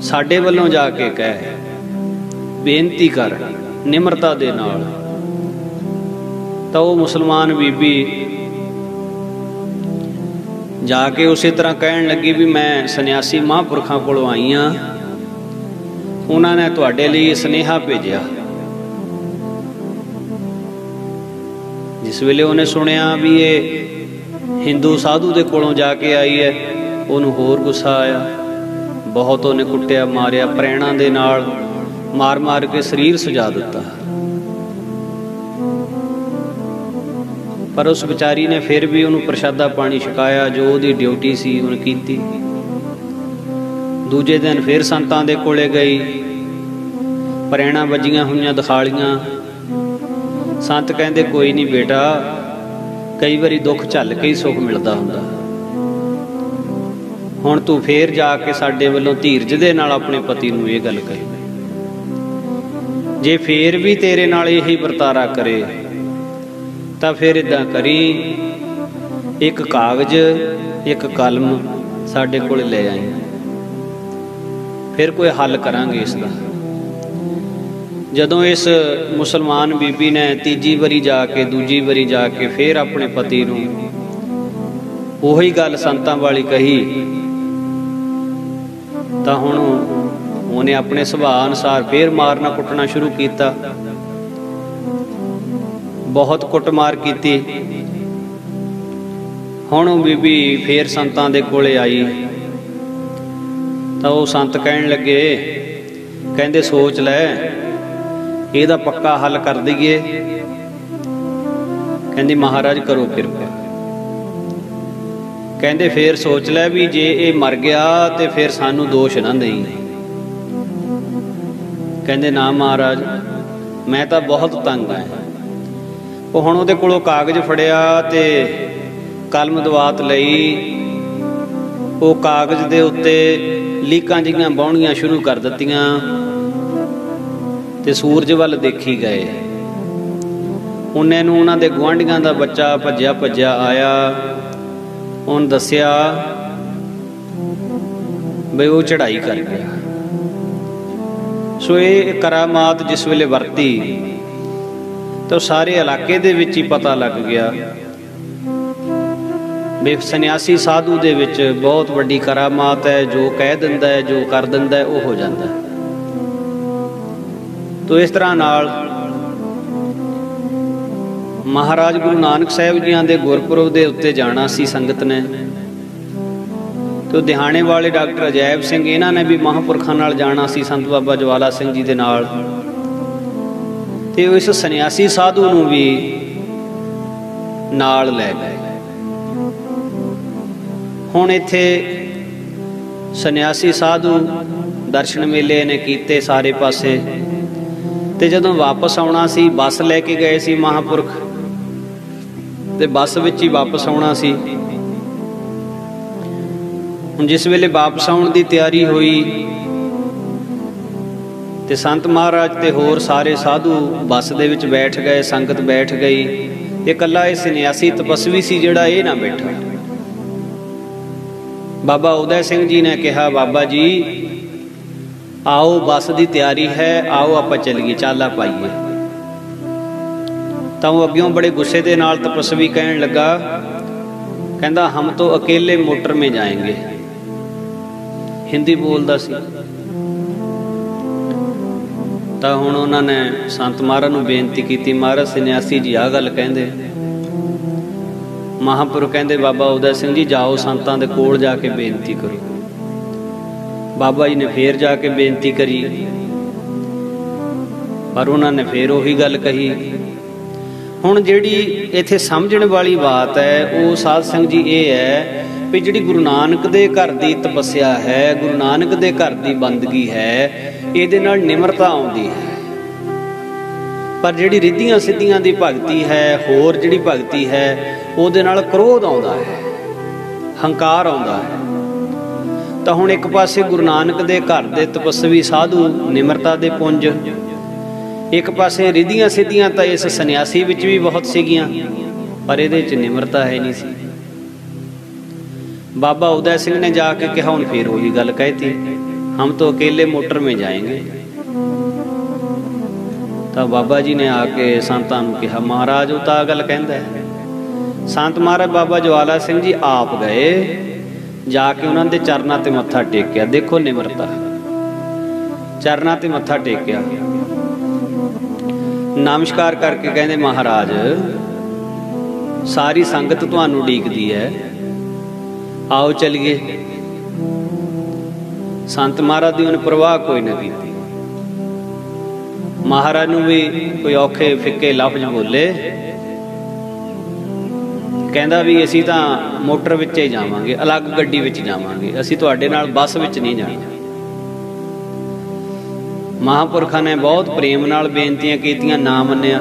A: साडे वल्लों जाके कह, बेनती कर निमरता दे नाल। तो वो मुसलमान बीबी जाके उसी तरह कहन लगी भी मैं सन्यासी महापुरखों कोलों आई हाँ, उन्होंने तुहाडे लई सुनेहा भेजिया। जिस वेले उन्हें सुनिया भी ये हिंदू साधु दे कोलों जाके आई है, उन्होंने होर गुस्सा आया, बहुत उन्हें कुटिया मारिया, प्रैणा दे नाल मार मार के शरीर सजा दिता। पर उस बेचारी ने फिर भी उन्होंने प्रशादा पानी छकाया, जो उहदी ड्यूटी सी उन्हें कीती। दूजे दिन फिर संतां दे कोले गई, प्रैणा वजियां हुईयां दिखालियां। संत कहंदे कोई नहीं बेटा, कई बारी दुख झल के ही सुख मिलता हुंदा, हुण तू फिर जाके साडे वल्लों धीरज दे नाल अपने पति नूं इह गल कही, जे फिर भी तेरे नाल यही वरतारा करे तां फिर इदां करी, एक कागज एक कलम साडे कोल ले आई, फिर कोई हल करांगे इसदा। जदों इस मुसलमान बीबी ने तीजी वारी जाके दूजी वारी जाके फिर अपने पति नूं उही गल संतां वाली कही, तां हुण उन्हें अपने सुभाअ अनुसार फिर मारना कुटना शुरू किया। बहुत कुटमार की। हुण बीबी फिर संतां दे कोले आई तो वो संत कहन लगे, कहंदे सोच लै ਇਹਦਾ पक्का हल कर दईए। कहंदी महाराज करो किरपा। कहंदे फिर सोच लै भी जे ये मर गया तो फिर सानू दोष ना देई। कहंदे ना महाराज मैं तो बहुत तंग है। वो हुण उहदे कोलों कागज फड़िया ते कलम दवात लई, वो कागज दे उत्ते लीकां जिहियां बाउणियां शुरू कर दित्तियां ते सूरज वल देखी गए। उन्हें नूं उन्हां दे गुआंढियां दा बच्चा भज्या भज्या आया, उन्हें दस्सिया बई वो चढ़ाई कर गया। सो ये करामात जिस वेले वरती तो सारे इलाके दे विच ही पता लग गया भी सन्यासी साधु दे विच बहुत वड्डी करामात है, जो कह दिंदा है जो कर दिंदा है वो हो जाता है। तो इस तरह नाल महाराज गुरु नानक साहिब जियां दे गुरपुरब दे उत्ते जाना सी संगत ने। तो दिहाने वाले डॉक्टर अजैब सिंह इन्हां ने भी महापुरखां नाल जाना सी, संत बाबा ज्वाला सिंह जी दे नाल। ते इस सन्यासी साधु नूं भी नाल लै गए। हुण इत्थे सन्यासी साधु दर्शन मेले ने कीते सारे पासे, ते जदों वापस आउणा सी बस लैके गए सी महापुरख, ते बस विच ही वापस आउणा सी। हुण जिस वेले वापस आउण दी तैयारी हुई ते संत महाराज ते होर सारे साधु बस दे विच बैठ गए, संगत बैठ गई। ते कल्ला इह सन्यासी तपस्वी सी जिहड़ा इह ना बैठा। बाबा उदय सिंह जी ने कहा, बाबा जी आओ बस की तैयारी है, आओ आप चलिए, चाला पाइए। तो अग्यों बड़े गुस्से के नाल तपस्वी कहन लगा, कहंदा हम तो अकेले मोटर में जाएंगे। हिंदी बोलदा सी। तो हुण उन्होंने संत महाराज नूं बेनती की, महाराज सन्यासी जी आ गल कहंदे। महापुरुष कहंदे बाबा उदय सिंह जी जाओ संतां दे कोल जाके बेनती करो। बाबा जी ने फिर जाके बेनती करी, पर उन्होंने फिर उही गल कही। हुण जिहड़ी इत्थे समझण वाली बात है वो साध संगत जी ये है भी जिहड़ी गुरु नानक दे घर दी तपस्या है, गुरु नानक दे घर दी बंदगी है, इहदे नाल निमरता आउंदी है। पर जिहड़ी रिद्धियां सिद्धियां दी भगती है, होर जिहड़ी भगती है, उहदे नाल क्रोध आउंदा है, हंकार आउंदा है। तो हुण एक पासे गुरु नानक दे घर दे तपस्वी साधु निमरता दे पुंज, एक पासे रिद्धियां सिद्धियां तो इस सन्यासी विच भी बहुत सीगियां, पर इहदे च निमरता है नहीं सी। बाबा उदय सिंह ने जाके कहा, हुण फिर वही गल कहती, हम तो अकेले मोटर में जाएंगे। तो बाबा जी ने आके संतां नूं कहा, महाराज वो तो आ गल कहंदा है। संत महाराज बाबा ज्वाला सिंह जी आप गए, जाके उन्होंने चरना ते मत्था टेकिया। देखो निमरता, चरना ते मत्था टेकिया, नमस्कार करके कहंदे महाराज सारी संगत तुहानूं उडीकदी है, आओ चलिए। संत महाराज दी उन्हें परवाह कोई ना की। महाराज नूं भी कोई औखे फिक्के लफ्ज बोले, कहंदा भी असीं तां मोटर विच ही जावांगे, अलग गड्डी विच जावांगे, असीं तुहाडे नाल बस विच नहीं जाना। महापुरखां ने बहुत प्रेम नाल बेनतियां कीतियां, ना मन्निया।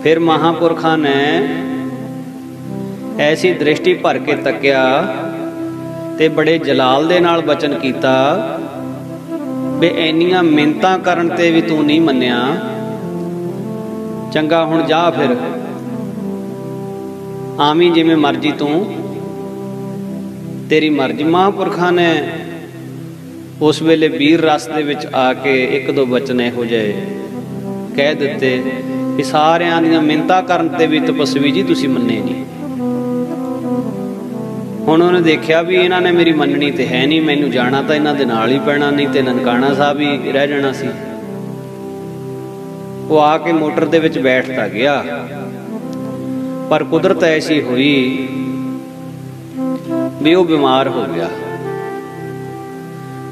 A: फिर महापुरखां ने ऐसी दृष्टि भर के तकिया ते बड़े जलाल दे नाल बचन कीता भी इन्नियां मिन्नतां करन ते भी तू नहीं मन्निया, चंगा हुण जा फिर आमी जिवें मर्जी तू, तेरी मर्जी। महापुरखां ने उस वेले वीर रस दे विच आके एक दो वचन इहो जिहे कह दिते कि सारियां दीयां मिन्नतां करन ते भी तपस्वी जी तुसीं मन्ने नहीं। हुण उन्हें देखिया भी इन्हां ने मेरी मननी ते है नहीं, मैनूं जाना तो इन्हां दे नाल ही पैना, नहीं ते ननकाना साहब ही रह जाना सी। वो आके मोटर दे विच बैठता गया, पर कुदरत ऐसी हुई भी वो बीमार हो गया।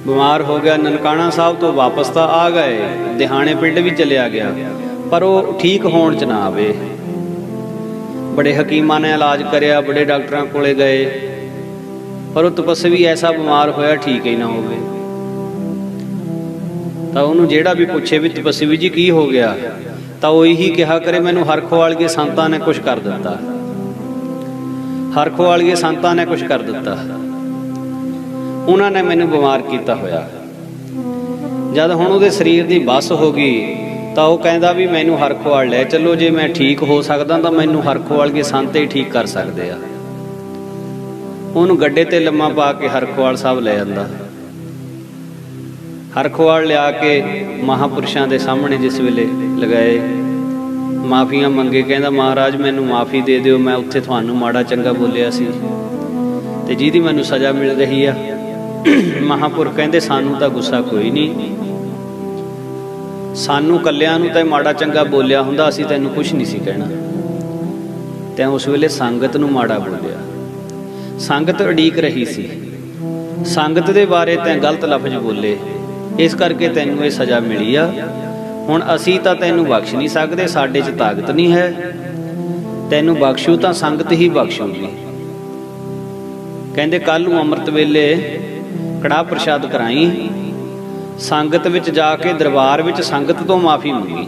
A: बीमार हो गया, ननकाना साहब तो वापस तो आ गए, दिहाने पिंड भी चलिया गया, पर वो ठीक होण च ना आवे। बड़े हकीमां ने इलाज करिया, बड़े डॉक्टरां कोले गए, पर वो तपस्वी ऐसा बीमार होया ठीक ही ना होवे। तो उन्होंने जेड़ा भी पूछे भी तपस्वी जी की हो गया, तो वो यही कहा करे मैनू हरखोवालिए संतां ने कुछ कर दिता, हरखोवालिए संतां ने कुछ कर दिता, उन्होंने मैनू बीमार किया होया। जद हुण उहदे शरीर की बस हो गई तो वह कहता भी मैनू हरखोवाल लै चलो, जे मैं ठीक हो सकदा तो मैनू हरखोवालिए संत ही ठीक कर सकते आ। उन्होंने गड्डे ते लम्मा पा के हरखोवाल साहब ले आंदा। हरखोवाल लिया के महापुरुषों के सामने जिस वेले लगाए, माफियां मंगे, कहता महाराज मैनू माफ़ी दे दिओ, मैं उत्थे तुहानू माड़ा चंगा बोलिया सी ते जिहदी मैनू सज़ा मिल रही आ। महापुरख कहते सानू तो गुस्सा कोई नहीं, सानू कल्लियां नूं तां माड़ा चंगा बोलिया हुंदा असीं तैनूं कुछ नहीं सी कहना, तैं उस वेले संगत नूं माड़ा बोलिया। संगत उड़ीक रही सी, संगत दे बारे तैं गलत लफ्ज बोले, इस करके तैनूं ये सज़ा मिली आ। हुण असीं तां तैनूं बख्श नहीं सकदे, साडे च ताकत नहीं है, तैनूं बख्शू तां संगत ही बख्शूगी। कहंदे कल नूं अंमृत वेले कड़ाह प्रसाद कराई, संगत विच जाके दरबार विच संगत तो माफ़ी मंगी,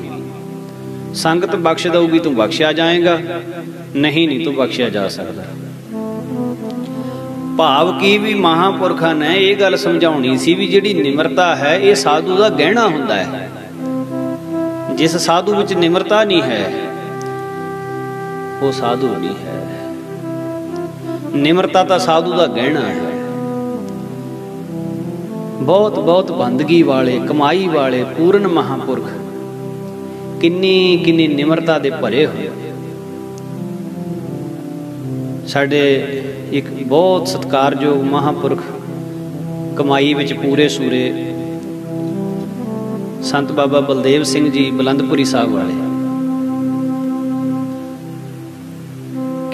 A: संगत बख्श दऊगी तू बख्शिया जाएगा, नहीं तू बख्शिया जा सकता। भाव की भी महापुरखा ने यह गल समझाउणी सी भी जिहड़ी निमरता है ये साधु का गहना हुंदा है। जिस साधु विच निमरता नहीं है वो साधु नहीं है। निमरता तो साधु का गहना है। बहुत बहुत बंदगी वाले कमाई वाले पूर्ण महापुरख किन्नी किन्नी निमरता दे भरे हुए। साडे एक बहुत सत्कारयोग महापुरख कमाई विच पूरे सूरे संत बाबा बलदेव सिंह जी बुलंदपुरी साहब वाले,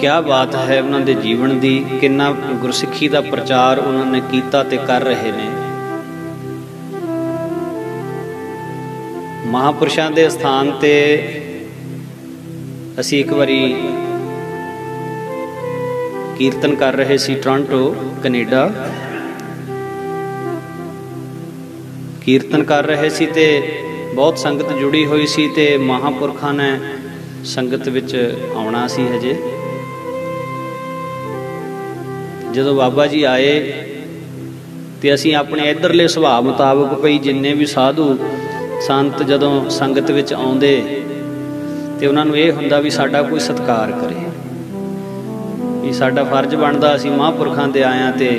A: क्या बात है उन्होंने जीवन की, किन्ना गुरसिੱਖੀ का प्रचार उन्होंने कीता ते कर रहे ने। महापुरुषों के स्थान ते असी एक बारी कीर्तन कर रहे सी टोरंटो कनेडा, कीर्तन कर रहे सी ते बहुत संगत जुड़ी हुई सी ते महापुरखों ने संगत विच आउणा सी। हजे जदों बाबा जी आए तो असी अपने इधरले सुभाव मुताबक पई जिन्ने भी साधु संत जदों संगत विच आउंदे ते उन्हां नूं इह हुंदा भी साडा कोई सत्कार करे, भी साडा फर्ज बनदा असी महापुरखां दे आया ते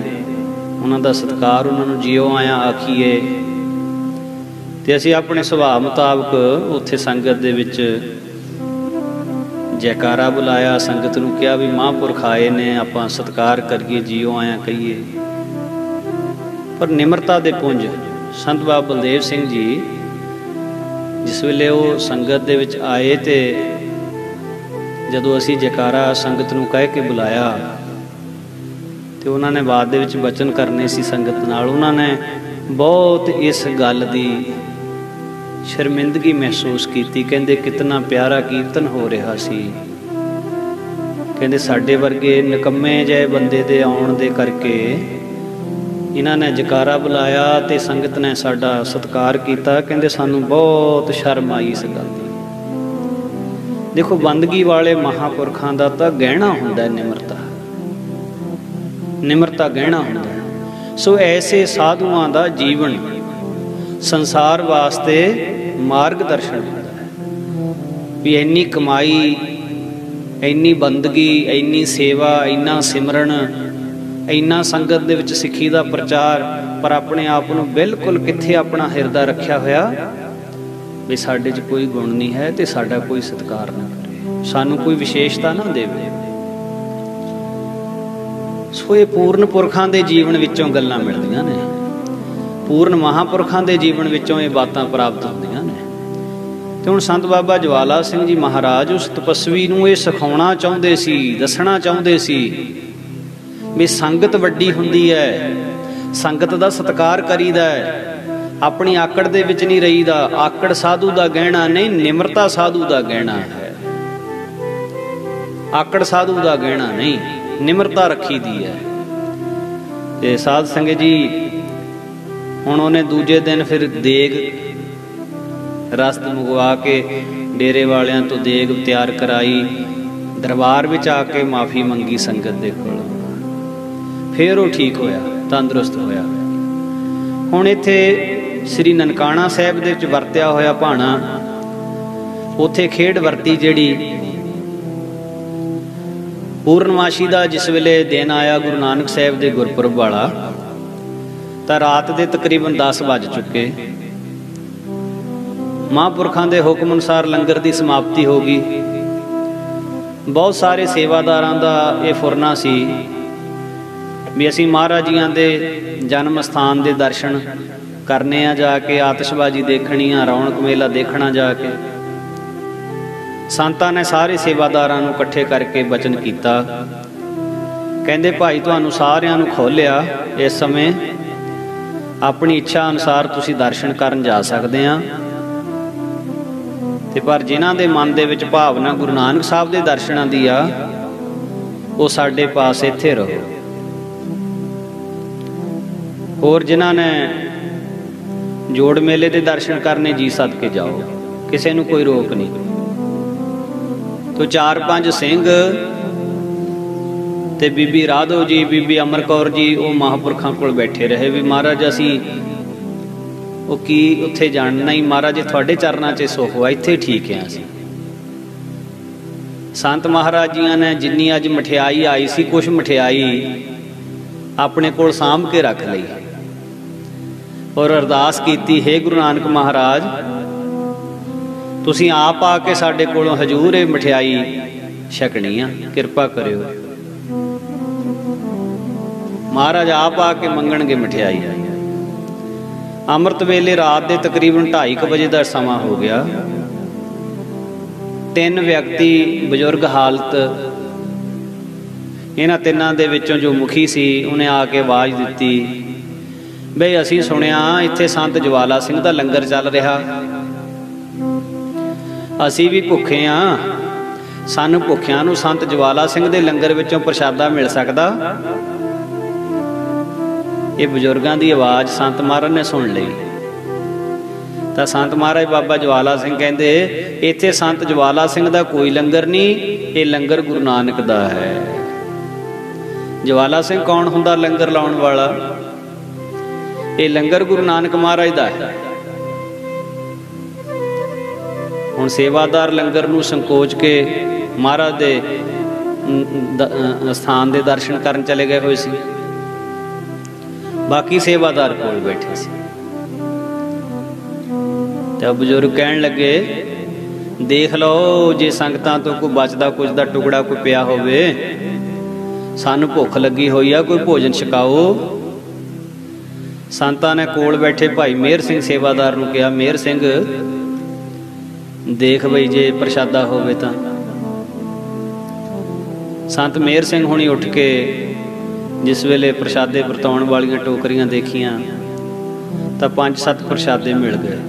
A: उन्हां दा सत्कार उन्हां नूं जियो आया आखीए। ते असी अपने सुभाव मुताबक उत्थे संगत दे विच जयकारा बुलाया, संगत नूं कहा भी महापुरख आए ने आपां सत्कार करिए जियो आया कहिए। पर निमरता दे पुंज संत बाबा बलदेव सिंह जी जिस वेले वो संगत दे विच आए ते जदों असी जयकारा संगत नूं कह के बुलाया ते उन्होंने बाद दे विच वचन करने सी संगत नाल। उन्होंने बहुत इस गल दी शर्मिंदगी महसूस की। कहंदे कितना प्यारा कीर्तन हो रहा सी, कहंदे साडे वर्गे निकम्मे जहे बंदे दे आउण दे करके इन्हां ने जयकारा बुलाया ते संगत ने साडा सत्कार किया। कहंदे सानू बहुत शर्म आई इस गल दी। देखो बंदगी वाले महापुरखां दा तां गहना हुंदा निमरता, निमरता गहना हुंदा। सो ऐसे साधुआं दा जीवन संसार वास्ते मार्गदर्शन हुंदा है भी इन्नी कमाई, इन्नी बंदगी, इन्नी सेवा, इन्ना सिमरन, इन्ना संगत दे विच सिੱਖੀ दा प्रचार, पर अपने आप नूं बिल्कुल कित्थे अपना हिरदा रखिया होया भी साडे च कोई गुण नहीं है ते साडा कोई सत्कार ना करे, सानू कोई विशेषता ना देवे। सो ये पूर्ण पुरखां दे जीवन विचों गल्लां मिलदियां ने, पूर्ण महापुरखां दे जीवन विचों ये बातां प्राप्त होंदियां ने। ते हुण संत बाबा ज्वाला सिंह जी महाराज उस तपस्वी नूं ये सिखाउणा चाहुंदे सी, दसणा चाहुंदे सी भी संगत वड्डी हुंदी है, संगत दा सत्कार करीदा है, अपनी आकड़ दे विच नहीं रहीदा। आकड़ साधु दा गहना नहीं, निमरता साधु दा गहना है। आकड़ साधु दा गहना नहीं, निमरता रखी दी है। ते साध संगत जी हुण उहने दूजे दिन फिर देग रस्त मंगवा के डेरे वालियां तो देग तैयार कराई, दरबार विच आके माफ़ी मंगी संगत दे कोल, फिर वो ठीक होया, तंदुरुस्त होया। हुण इत्थे श्री ननकाणा साहिब दे विच वरतिया होया भाणा, उत्थे खेड वरती जिहड़ी पूर्णमाशी का जिस वेले दिन आया गुरु नानक साहिब के गुरपुरब वाला, तो रात के तकरीबन 10 बज चुके। महापुरखों के हुक्म अनुसार लंगर की समाप्ति हो गई। बहुत सारे सेवादारां दा ये फुरना सी भी असी महाराज जियां दे जन्म स्थान के दर्शन करने आ, जाके आतिशबाजी देखनी आ, रौनक मेला देखना जाके। संतां ने सारे सेवादारां नूं इकट्ठे करके वचन किया, कहंदे भाई तुहानूं सारिआं नूं खोलिया, इस समय अपनी इच्छा अनुसार तुसीं दर्शन करन जा सकदे आ, ते पर जिन्हां दे मन दे विच भावना गुरु नानक साहब दे दर्शनां दी आ, वो साडे पास इत्थे रहो। होर जिन्हां ने जोड़ मेले के दर्शन करने जी सद के जाओ, किसी नूं कोई रोक नहीं। तो 4-5 सिंह ते बीबी राधो जी, बीबी अमर कौर जी वो महापुरखों कोल बैठे रहे भी महाराज असी वो की उत्थे जानना ही, महाराज थोड़े चरणों च सुख वा, इत्थे ठीक है। असी संत महाराज जियां ने जिन्नी अज मठियाई आई सी, कुछ मठियाई अपने कोल साम के रख लई और अरदास कीती, हे गुरु नानक महाराज तुसीं आप आके साडे कोलों हजूर ये मठियाई छकनी आ, किरपा करियो। महाराज आप आके मंगणगे मठियाई। अमृत वेले रात के तकरीबन 2:30 बजे का समा हो गया। 3 व्यक्ति बजुर्ग हालत, इन्हां तिन्हां दे विचों जो मुखी सी उन्हें आके आवाज़ दिती, बई असीं सुनिया इत्थे संत ज्वाला सिंह दा लंगर चल रहा, असीं भी भुखे हाँ, सानूं भुखियां नूं संत ज्वाला सिंह दे लंगर विचों प्रशादा मिल सकदा? ये बजुर्गों की आवाज़ संत महाराज ने सुन ली। तो संत महाराज बाबा ज्वाला सिंह कहते, इत्थे संत ज्वाला सिंह का कोई लंगर नहीं, ये लंगर गुरु नानक दा है। ज्वाला सिंह कौन हुंदा लंगर लाउण वाला? ये लंगर गुरु नानक महाराज दा है। हुण सेवादार लंगर नूं संकोच के महाराज दे स्थान दे दर्शन करन चले गए हुए सी, बाकी सेवादार कोल बैठे सी। तो बजुर्ग कहन लगे, देख लो जे संगतां तो कोई बचदा कुछ दा टुकड़ा कोई पिया होवे, सानू भुख लगी हुई आ, कोई भोजन छकाओ। संतां ने कोल बैठे भाई मेहर सिंह सेवादार नूं कहा, मेहर सिंह देख बई जे प्रशादा होवे तां। संत मेहर सिंह हुणी उठ के जिस वेले प्रशादे वरताउण वालियां टोकरियां देखियां तो 5-7 प्रशादे मिल गए,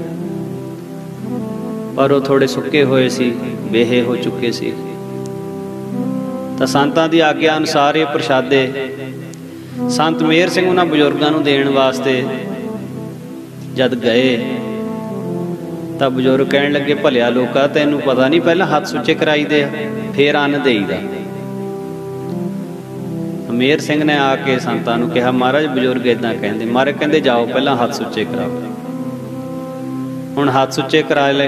A: पर वो थोड़े सुके हुए सी, बेहे हो चुके सी। तो संतां दी आग्या अनुसार ये प्रशादे संत मेहर सिंह उन्हां बजुर्गां नूं देण वास्ते जद गए तो बजुर्ग कहण लगे, भलिया लोका तैनूं पता नहीं पहला हथ सुचे कराई दे फिर अन्न देईदा। मेहर सिंह ने आके संतां नूं कहा, महाराज बजुर्ग इदां कहंदे। महाराज कहंदे जाओ पहला हथ सुचे कराओ। हुण हथ सुचे करा ले।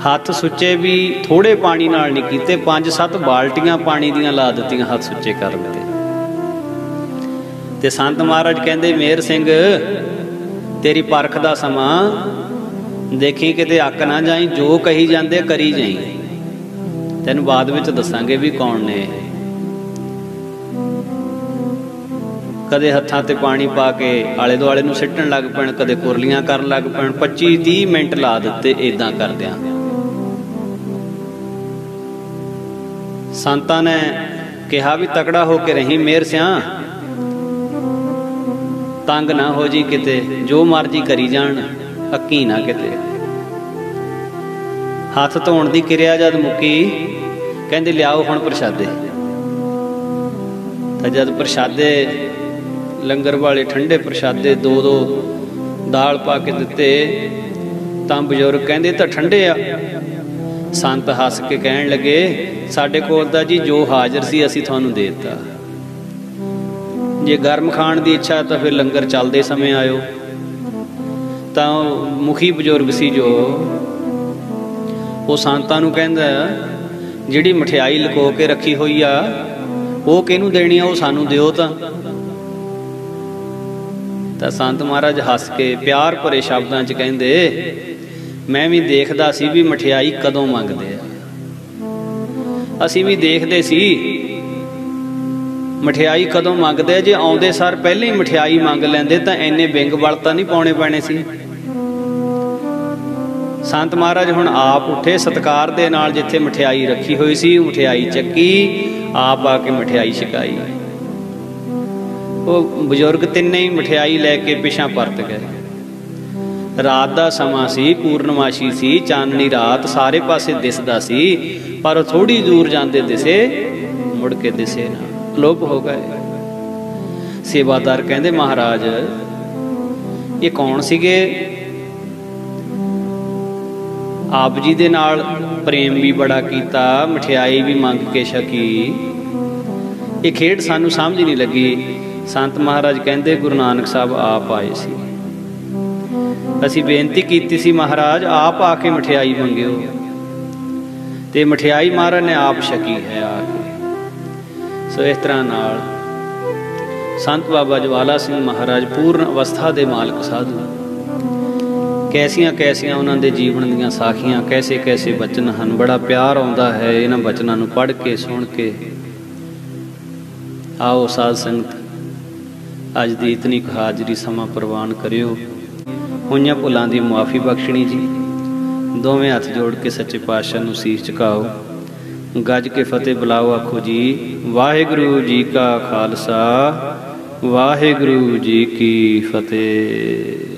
A: हथ सुचे भी थोड़े पानी नाल नहीं कीते, 5-7 बाल्टियां पानी दियां ला दित्तियां, हथ सुचे कर दिते। ते संत महाराज कहंदे, मेहर सिंह तेरी परख दा समा, देखी किते अक ना जाई, जो कही जांदे करी जाई, तैनूं बाद विच दसांगे भी कौन ने। कदे हत्थां ते पानी पा के आले दुआले नूं सिੱਟਣ लग पैण, कदे कुरलियां कर लग पैण। 25-30 मिनट ला दिते इदां करदियां। संतां ने कहा भी तकड़ा होके रही मेहर सिंह, तंग ना हो जी किते, जो मर्जी करी जान, अक्की ना किते। हथ धोण दी किरिया जद मुक्की, कहंदे लियाओ हुण प्रशादे। तो जद प्रशादे लंगर वाले ठंडे प्रशादे 2-2 दाल पा के दिते, तां बजुर्ग कहंदे तां ठंडे आ। संत हस के कहण लगे, साडे कोल तां जी जो हाजिर सी असीं तुहानूं दे दित्ता, जे गर्म खाण दी इच्छा तो फिर लंगर चलदे समय आयो। तां मुखी बजुर्ग सी जो वो संतां नूं कहंदा, जिहड़ी मठियाई लुको के रखी हुई आ वो किहनूं देनी आ, वो सानूं दिओ। तां संत महाराज हस के प्यार भरे शब्दां च कहंदे, मैं भी देखदा सी भी मठियाई कदों मंगदे आ, असीं भी देखदे सी मठियाई कदों मंगदे, जे आउंदे सार पहले ही मठियाई मंग लैंदे तां इन्ने बिंग वलता नहीं पाउणे पैणे सी। संत महाराज हुण आप उठे, सत्कार दे नाल जिथे मठियाई रखी हुई सी मठियाई चक्की, आप आके मठियाई छकाई। वो बजुर्ग तिन्ने ही मठियाई लैके पिछां परत गए। रात दा समा सी, पूर्णमाशी सी, चाननी रात सारे पासे दिसदा सी, पर थोड़ी दूर जांदे दिसे, मुड़ के दिसे ना, लोप हो गए। सेवादार कहंदे महाराज ये कौन सीगे? आप जी दे नाल प्रेम भी बड़ा कीता, मठियाई भी मंग के छकी, ये खेड सानू समझ नहीं लगी। संत महाराज कहंदे गुरु नानक साहब आप आए सी, असी बेनती कीती सी महाराज आप आके मठियाई मंगियो, ते मठियाई महाराज ने आप छकी है आके। सो इस तरह नाल संत बाबा ज्वाला सिंह महाराज पूर्ण अवस्था दे मालक साधु, कैसियां कैसियां उन्हां दे जीवन दीयां साखियां, कैसे कैसे बचन हन। बड़ा प्यार आउंदा है इन्हां बचनां नूं पढ़ के सुन के। आओ साध संगत अज दी इतनी हाजरी समा प्रवान करियो। होइयां भुलां दी मुआफ़ी बख्शणी जी। दोवें हथ जोड़ के सच्चे पातशाह नूं सीस झुकाओ, गज के फतेह बुलाओ, आखो जी वाहिगुरू जी का खालसा वाहिगुरू जी की फतेह।